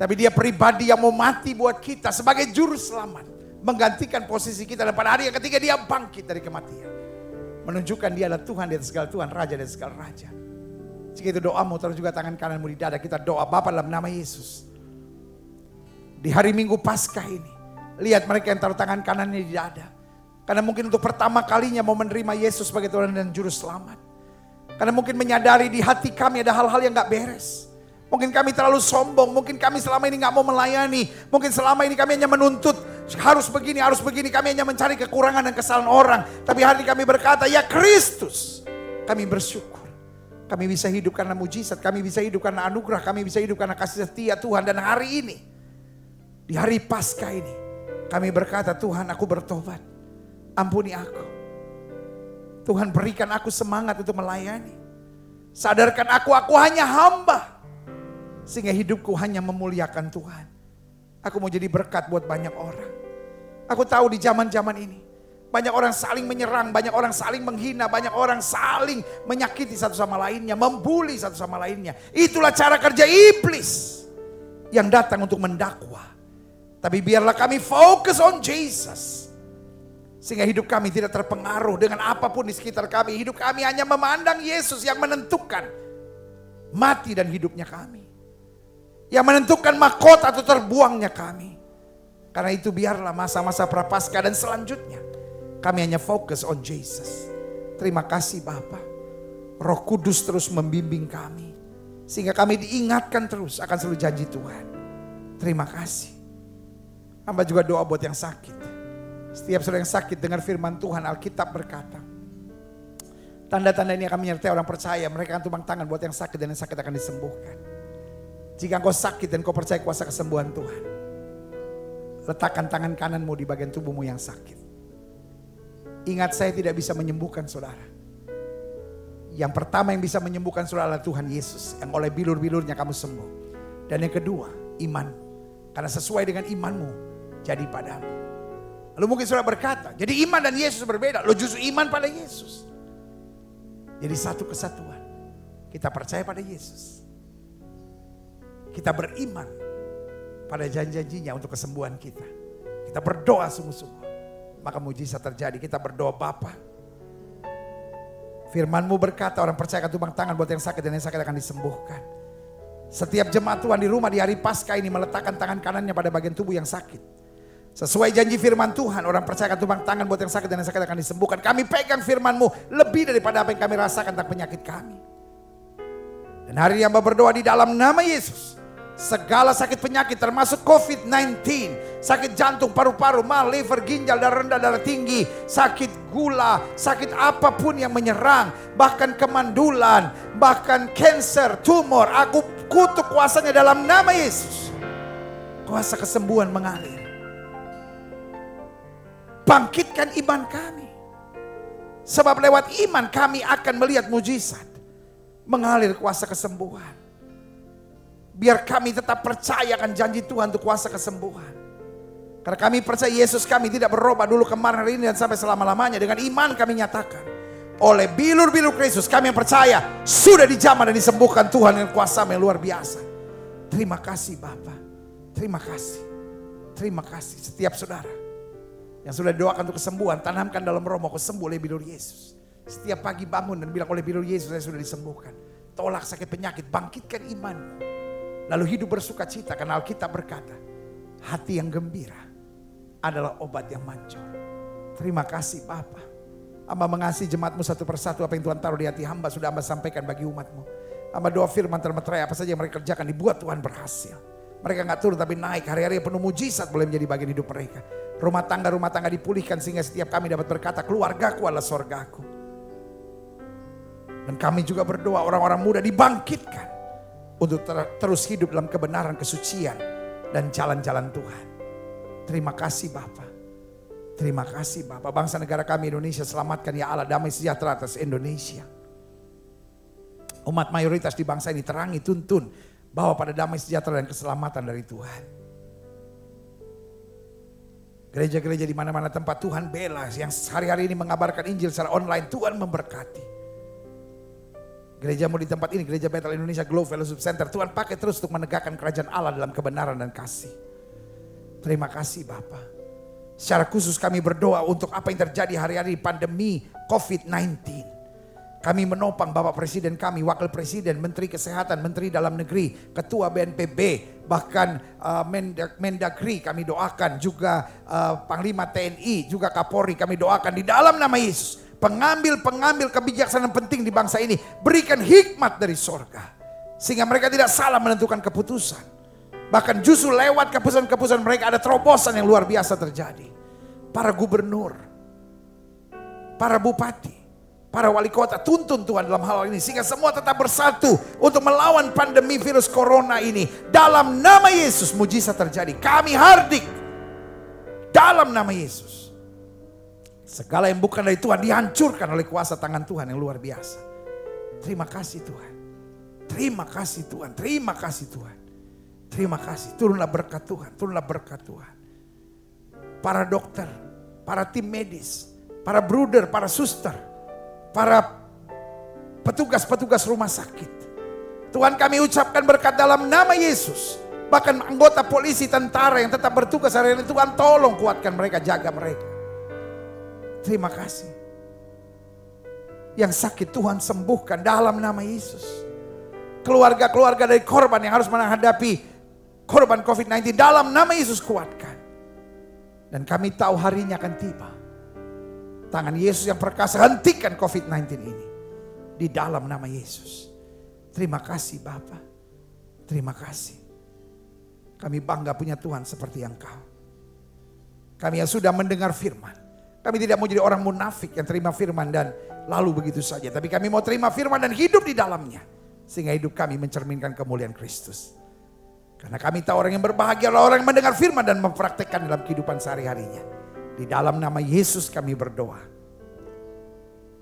tapi dia pribadi yang mau mati buat kita sebagai Juru Selamat. Menggantikan posisi kita dan pada hari yang ketiga dia bangkit dari kematian. Menunjukkan dia adalah Tuhan di atas segala Tuhan, Raja di atas segala Raja. Jika itu doamu, taruh juga tangan kananmu di dada. Kita doa Bapa dalam nama Yesus. Di hari Minggu Paskah ini, lihat mereka yang taruh tangan kanannya di dada. Karena mungkin untuk pertama kalinya mau menerima Yesus sebagai Tuhan dan Juru Selamat. Karena mungkin menyadari di hati kami ada hal-hal yang gak beres. Mungkin kami terlalu sombong, mungkin kami selama ini gak mau melayani. Mungkin selama ini kami hanya menuntut harus begini, kami hanya mencari kekurangan dan kesalahan orang. Tapi hari ini kami berkata, ya Kristus, kami bersyukur. Kami bisa hidup karena mujizat, kami bisa hidup karena anugerah, kami bisa hidup karena kasih setia Tuhan. Dan hari ini, di hari Paskah ini, kami berkata, Tuhan aku bertobat, ampuni aku. Tuhan berikan aku semangat untuk melayani. Sadarkan aku hanya hamba. Sehingga hidupku hanya memuliakan Tuhan. Aku mau jadi berkat buat banyak orang. Aku tahu di zaman-zaman ini banyak orang saling menyerang, banyak orang saling menghina, banyak orang saling menyakiti satu sama lainnya, membuli satu sama lainnya. Itulah cara kerja iblis yang datang untuk mendakwa. Tapi biarlah kami fokus on Jesus. Sehingga hidup kami tidak terpengaruh dengan apapun di sekitar kami. Hidup kami hanya memandang Yesus yang menentukan mati dan hidupnya kami. Yang menentukan mahkota atau terbuangnya kami. Karena itu biarlah masa-masa prapaskah dan selanjutnya kami hanya fokus on Jesus. Terima kasih Bapa. Roh Kudus terus membimbing kami. Sehingga kami diingatkan terus akan seluruh janji Tuhan. Terima kasih. Hamba juga doa buat yang sakit. Setiap saudara yang sakit dengar firman Tuhan, Alkitab berkata, tanda-tanda ini akan menyertai orang percaya. Mereka akan tumpang tangan buat yang sakit dan yang sakit akan disembuhkan. Jika engkau sakit dan kau percaya kuasa kesembuhan Tuhan, letakkan tangan kananmu di bagian tubuhmu yang sakit. Ingat, saya tidak bisa menyembuhkan saudara. Yang pertama yang bisa menyembuhkan saudara adalah Tuhan Yesus. Yang oleh bilur-bilurnya kamu sembuh. Dan yang kedua, iman. Karena sesuai dengan imanmu, jadi padamu. Lalu mungkin saudara berkata, jadi iman dan Yesus berbeda. Lo justru iman pada Yesus. Jadi satu kesatuan. Kita percaya pada Yesus. Kita beriman pada janji-janjinya untuk kesembuhan kita. Kita berdoa sungguh-sungguh. Maka mujizat terjadi. Kita berdoa, Bapa, firman-Mu berkata orang percaya akan tumpang tangan buat yang sakit dan yang sakit akan disembuhkan. Setiap jemaat Tuhan di rumah di hari Paskah ini meletakkan tangan kanannya pada bagian tubuh yang sakit. Sesuai janji firman Tuhan, orang percaya akan tumpang tangan buat yang sakit dan yang sakit akan disembuhkan. Kami pegang firman-Mu lebih daripada apa yang kami rasakan tentang penyakit kami. Dan hari ini hamba berdoa di dalam nama Yesus. Segala sakit penyakit termasuk COVID-19, sakit jantung, paru-paru, mal, liver, ginjal, darah rendah, darah tinggi, sakit gula, sakit apapun yang menyerang, bahkan kemandulan, bahkan cancer, tumor, aku kutuk kuasanya dalam nama Yesus. Kuasa kesembuhan mengalir. Bangkitkan iman kami. Sebab lewat iman kami akan melihat mujizat. Mengalir kuasa kesembuhan. Biar kami tetap percaya akan janji Tuhan untuk kuasa kesembuhan. Karena kami percaya Yesus kami tidak berubah dulu, kemarin, hari ini dan sampai selama-lamanya. Dengan iman kami nyatakan. Oleh bilur-bilur Kristus kami yang percaya sudah dijamah dan disembuhkan Tuhan dengan kuasa yang luar biasa. Terima kasih Bapa. Terima kasih. Terima kasih setiap saudara yang sudah doakan untuk kesembuhan. Tanamkan dalam rohmu, aku sembuh oleh bilur Yesus. Setiap pagi bangun dan bilang oleh bilur Yesus saya sudah disembuhkan. Tolak sakit penyakit, bangkitkan imanmu. Lalu hidup bersuka cita karena Alkitab berkata, hati yang gembira adalah obat yang manjur. Terima kasih Bapa. Hamba mengasihi jemaatmu satu persatu, apa yang Tuhan taruh di hati hamba sudah hamba sampaikan bagi umatmu. Hamba doa firman termeterai apa saja yang mereka kerjakan dibuat Tuhan berhasil. Mereka gak turun tapi naik, hari-hari penuh mujizat boleh menjadi bagian hidup mereka. Rumah tangga dipulihkan sehingga setiap kami dapat berkata, keluargaku adalah sorgaku. Dan kami juga berdoa orang-orang muda dibangkitkan untuk terus hidup dalam kebenaran, kesucian, dan jalan-jalan Tuhan. Terima kasih Bapa. Terima kasih Bapa. Bangsa negara kami Indonesia selamatkan ya Allah, damai sejahtera atas Indonesia. Umat mayoritas di bangsa ini terangi, tuntun, bawa pada damai sejahtera dan keselamatan dari Tuhan. Gereja-gereja di mana-mana tempat Tuhan bela, yang hari-hari ini mengabarkan Injil secara online, Tuhan memberkati. Gerejamu di tempat ini, Gereja Bethel Indonesia Globe Fellowship Center, Tuhan pakai terus untuk menegakkan kerajaan Allah dalam kebenaran dan kasih. Terima kasih Bapa. Secara khusus kami berdoa untuk apa yang terjadi hari-hari pandemi COVID-19. Kami menopang Bapak Presiden kami, Wakil Presiden, Menteri Kesehatan, Menteri Dalam Negeri, Ketua BNPB, bahkan Mendagri kami doakan, juga Panglima TNI, juga Kapolri kami doakan di dalam nama Yesus. Pengambil kebijaksanaan penting di bangsa ini, berikan hikmat dari sorga. Sehingga mereka tidak salah menentukan keputusan. Bahkan justru lewat keputusan-keputusan mereka ada terobosan yang luar biasa terjadi. Para gubernur, para bupati, para wali kota tuntun Tuhan dalam hal ini. Sehingga semua tetap bersatu untuk melawan pandemi virus corona ini. Dalam nama Yesus mujizat terjadi. Kami hardik dalam nama Yesus. Segala yang bukan dari Tuhan dihancurkan oleh kuasa tangan Tuhan yang luar biasa. Terima kasih Tuhan. Terima kasih Tuhan, terima kasih Tuhan. Terima kasih, turunlah berkat Tuhan, turunlah berkat Tuhan. Para dokter, para tim medis, para bruder, para suster, para petugas-petugas rumah sakit. Tuhan, kami ucapkan berkat dalam nama Yesus. Bahkan anggota polisi, tentara yang tetap bertugas hari ini, Tuhan tolong kuatkan mereka, jaga mereka. Terima kasih. Yang sakit Tuhan sembuhkan dalam nama Yesus. Keluarga-keluarga dari korban yang harus menghadapi korban COVID-19 dalam nama Yesus kuatkan. Dan kami tahu harinya akan tiba. Tangan Yesus yang perkasa hentikan COVID-19 ini. Di dalam nama Yesus. Terima kasih Bapa. Terima kasih. Kami bangga punya Tuhan seperti Engkau. Kami yang sudah mendengar firman. Kami tidak mau jadi orang munafik yang terima firman dan lalu begitu saja. Tapi kami mau terima firman dan hidup di dalamnya. Sehingga hidup kami mencerminkan kemuliaan Kristus. Karena kami tahu orang yang berbahagia adalah orang yang mendengar firman dan mempraktekkan dalam kehidupan sehari-harinya. Di dalam nama Yesus kami berdoa.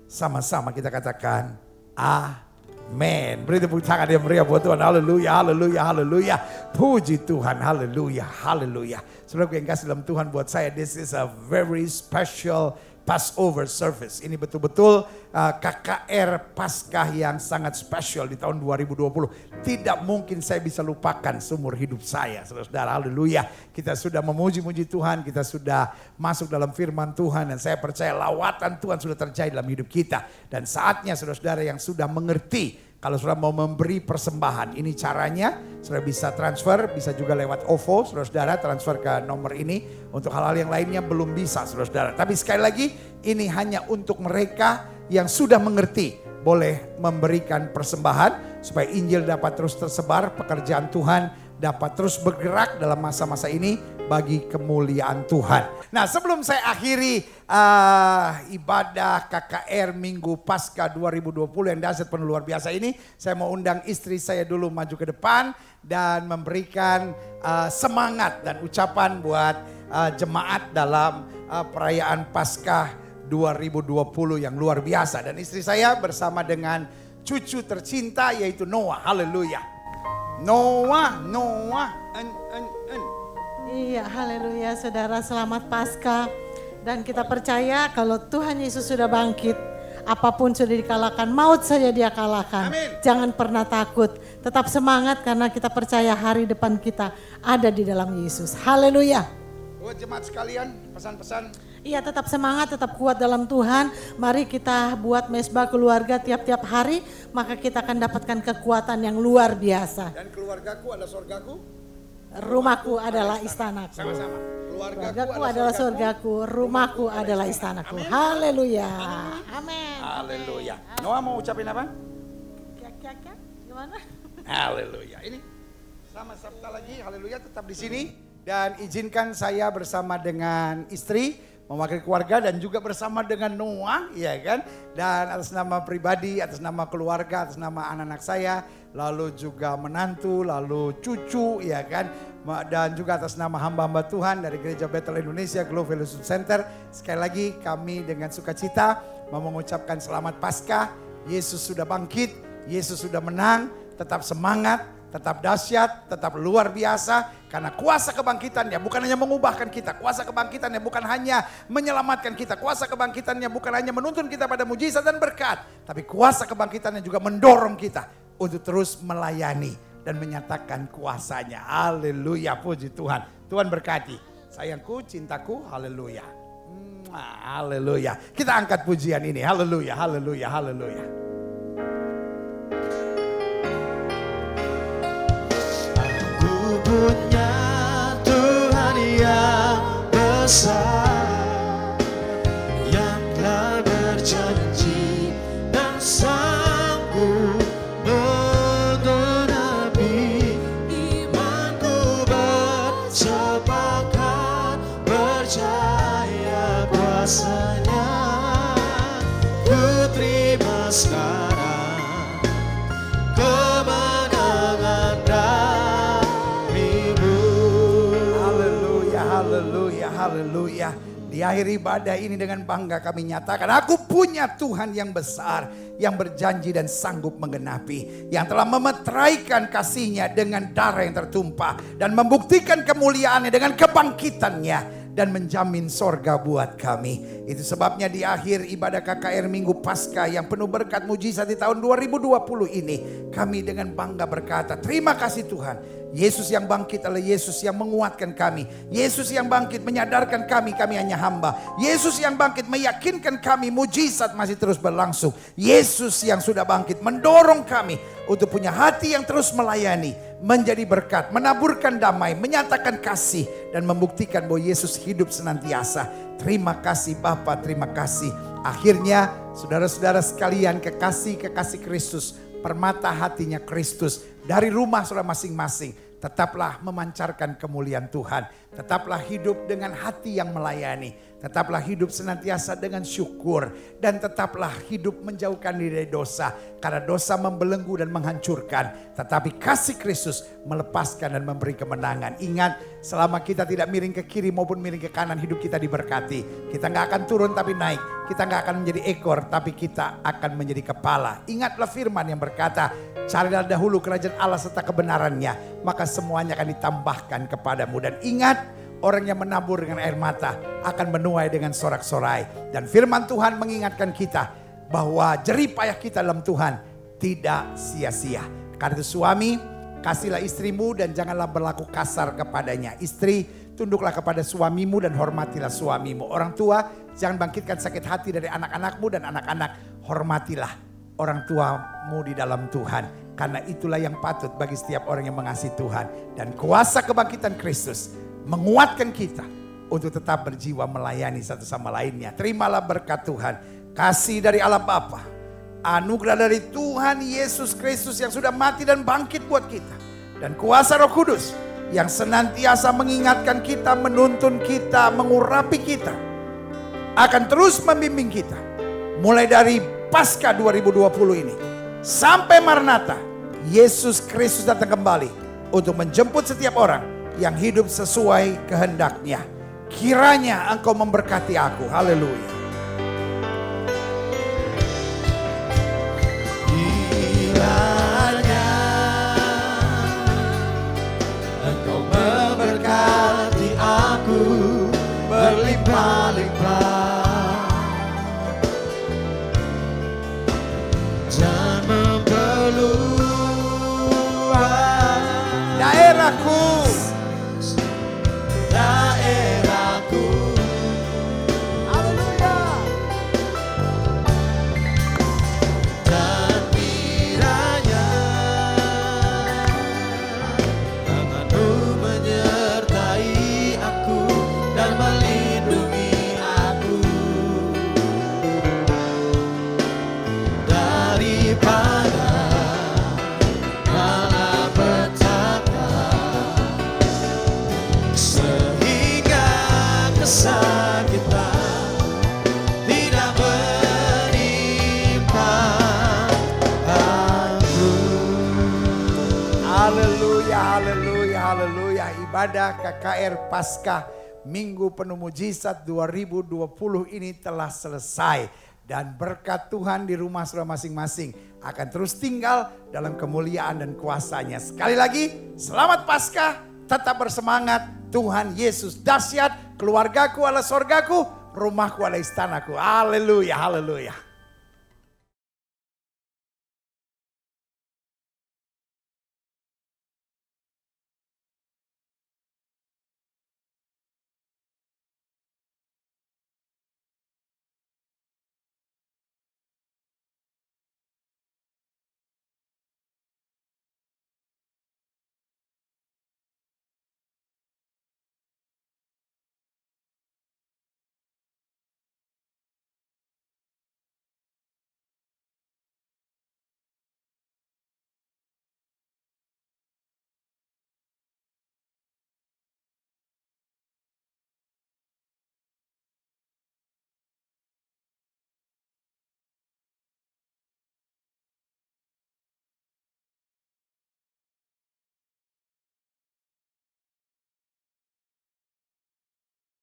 Sama-sama kita katakan amin. Beri tepuk tangan yang meriah buat Tuhan. Haleluya, haleluya, haleluya. Puji Tuhan, haleluya, haleluya. Saudara yang kasih dalam Tuhan, buat saya this is a very special Passover service. Ini betul-betul KKR Paskah yang sangat spesial di tahun 2020. Tidak mungkin saya bisa lupakan seumur hidup saya. Saudara-saudara, haleluya. Kita sudah memuji-muji Tuhan, kita sudah masuk dalam firman Tuhan. Dan saya percaya lawatan Tuhan sudah terjadi dalam hidup kita. Dan saatnya saudara-saudara yang sudah mengerti, kalau saudara mau memberi persembahan, ini caranya. Saudara bisa transfer, bisa juga lewat OVO. Saudara-saudara transfer ke nomor ini. Untuk hal-hal yang lainnya belum bisa saudara-saudara. Tapi sekali lagi, ini hanya untuk mereka yang sudah mengerti. Boleh memberikan persembahan supaya Injil dapat terus tersebar. Pekerjaan Tuhan dapat terus bergerak dalam masa-masa ini bagi kemuliaan Tuhan. Nah, sebelum saya akhiri ibadah KKR Minggu Paskah 2020 yang dahsyat penuh luar biasa ini, saya mau undang istri saya dulu maju ke depan dan memberikan semangat dan ucapan buat jemaat dalam perayaan Paskah 2020 yang luar biasa. Dan istri saya bersama dengan cucu tercinta yaitu Noah. Haleluya. Noah. Iya, haleluya saudara, selamat Paskah. Dan kita percaya kalau Tuhan Yesus sudah bangkit, apapun sudah dikalahkan, maut saja dia kalahkan. Amin. Jangan pernah takut, tetap semangat karena kita percaya hari depan kita ada di dalam Yesus. Haleluya. Buat jemaat sekalian, pesan-pesan. Iya, tetap semangat, tetap kuat dalam Tuhan. Mari kita buat mesbah keluarga tiap-tiap hari, maka kita akan dapatkan kekuatan yang luar biasa. Dan keluargaku adalah surgaku. Rumahku adalah istanaku. Sama-sama. Keluargaku adalah surgaku, rumahku adalah istanaku. Haleluya. Amin. Haleluya. Noah mau ucapin apa? Kya? Gimana? Haleluya. Ini sama Sabta lagi. Haleluya, tetap di sini. Dan izinkan saya bersama dengan istri, mewakili keluarga dan juga bersama dengan Noah, ya kan? Dan atas nama pribadi, atas nama keluarga, atas nama anak-anak saya, lalu juga menantu, lalu cucu, ya kan? Dan juga atas nama hamba-hamba Tuhan dari Gereja Bethel Indonesia Global Fellowship Center. Sekali lagi kami dengan sukacita mau mengucapkan selamat Paskah. Yesus sudah bangkit, Yesus sudah menang, tetap semangat, tetap dahsyat, tetap luar biasa. Karena kuasa kebangkitannya bukan hanya mengubahkan kita. Kuasa kebangkitannya bukan hanya menyelamatkan kita. Kuasa kebangkitannya bukan hanya menuntun kita pada mujizat dan berkat. Tapi kuasa kebangkitannya juga mendorong kita untuk terus melayani dan menyatakan kuasanya. Haleluya, puji Tuhan. Tuhan berkati. Sayangku, cintaku, haleluya. Haleluya. Kita angkat pujian ini. Haleluya, haleluya, haleluya. Punya Tuhan yang besar, yang telah berjanji dan sanggup menggenapi. Imanku bersepakat percaya kuasanya. Ku terima sekarang kemenangan darimu. Haleluya, haleluya. Di akhir ibadah ini dengan bangga kami nyatakan, aku punya Tuhan yang besar, yang berjanji dan sanggup menggenapi, yang telah memeteraikan kasih-Nya dengan darah yang tertumpah, dan membuktikan kemuliaan-Nya dengan kebangkitan-Nya, dan menjamin sorga buat kami. Itu sebabnya di akhir ibadah KKR Minggu Paskah yang penuh berkat mujizat di tahun 2020 ini, kami dengan bangga berkata, terima kasih Tuhan. Yesus yang bangkit adalah Yesus yang menguatkan kami. Yesus yang bangkit menyadarkan kami hanya hamba. Yesus yang bangkit meyakinkan kami mujizat masih terus berlangsung. Yesus yang sudah bangkit mendorong kami untuk punya hati yang terus melayani, menjadi berkat, menaburkan damai, menyatakan kasih, dan membuktikan bahwa Yesus hidup senantiasa. Terima kasih Bapa, terima kasih. Akhirnya saudara-saudara sekalian, kekasih-kekasih Kristus, permata hatinya Kristus, dari rumah saudara masing-masing, tetaplah memancarkan kemuliaan Tuhan. Tetaplah hidup dengan hati yang melayani. Tetaplah hidup senantiasa dengan syukur. Dan tetaplah hidup menjauhkan diri dari dosa. Karena dosa membelenggu dan menghancurkan. Tetapi kasih Kristus melepaskan dan memberi kemenangan. Ingat, selama kita tidak miring ke kiri maupun miring ke kanan, hidup kita diberkati. Kita gak akan turun tapi naik. Kita gak akan menjadi ekor tapi kita akan menjadi kepala. Ingatlah firman yang berkata, carilah dahulu kerajaan Allah serta kebenarannya, maka semuanya akan ditambahkan kepadamu. Dan ingat, orang yang menabur dengan air mata akan menuai dengan sorak-sorai. Dan firman Tuhan mengingatkan kita bahwa jerih payah kita dalam Tuhan tidak sia-sia. Karena itu suami, kasihlah istrimu dan janganlah berlaku kasar kepadanya. Istri, tunduklah kepada suamimu dan hormatilah suamimu. Orang tua, jangan bangkitkan sakit hati dari anak-anakmu, dan anak-anak, hormatilah orang tuamu di dalam Tuhan. Karena itulah yang patut bagi setiap orang yang mengasihi Tuhan. Dan kuasa kebangkitan Kristus menguatkan kita untuk tetap berjiwa melayani satu sama lainnya. Terimalah berkat Tuhan, kasih dari Allah Bapa, anugerah dari Tuhan Yesus Kristus yang sudah mati dan bangkit buat kita, dan kuasa Roh Kudus yang senantiasa mengingatkan kita, menuntun kita, mengurapi kita, akan terus membimbing kita mulai dari Paskah 2020 ini sampai Maranatha. Yesus Kristus datang kembali untuk menjemput setiap orang yang hidup sesuai kehendak-Nya. Kiranya engkau memberkati aku. Haleluya. Kiranya engkau memberkati aku berlimpah-limpah, dan memperluas Daerahku, haleluya. Dan kiranya tangan-Mu menyertai aku dan melindungi aku daripada malapetaka, sehingga kesakitan tidak menimpa aku. haleluya, haleluya, haleluya. Ibadah KKR Paskah Minggu Penuh Mujizat 2020 ini telah selesai. Dan berkat Tuhan di rumah saudara masing-masing akan terus tinggal dalam kemuliaan dan kuasa-Nya. Sekali lagi, selamat Paskah, tetap bersemangat. Tuhan Yesus dahsyat, keluargaku adalah sorgaku, rumahku adalah istanaku. Haleluya, haleluya.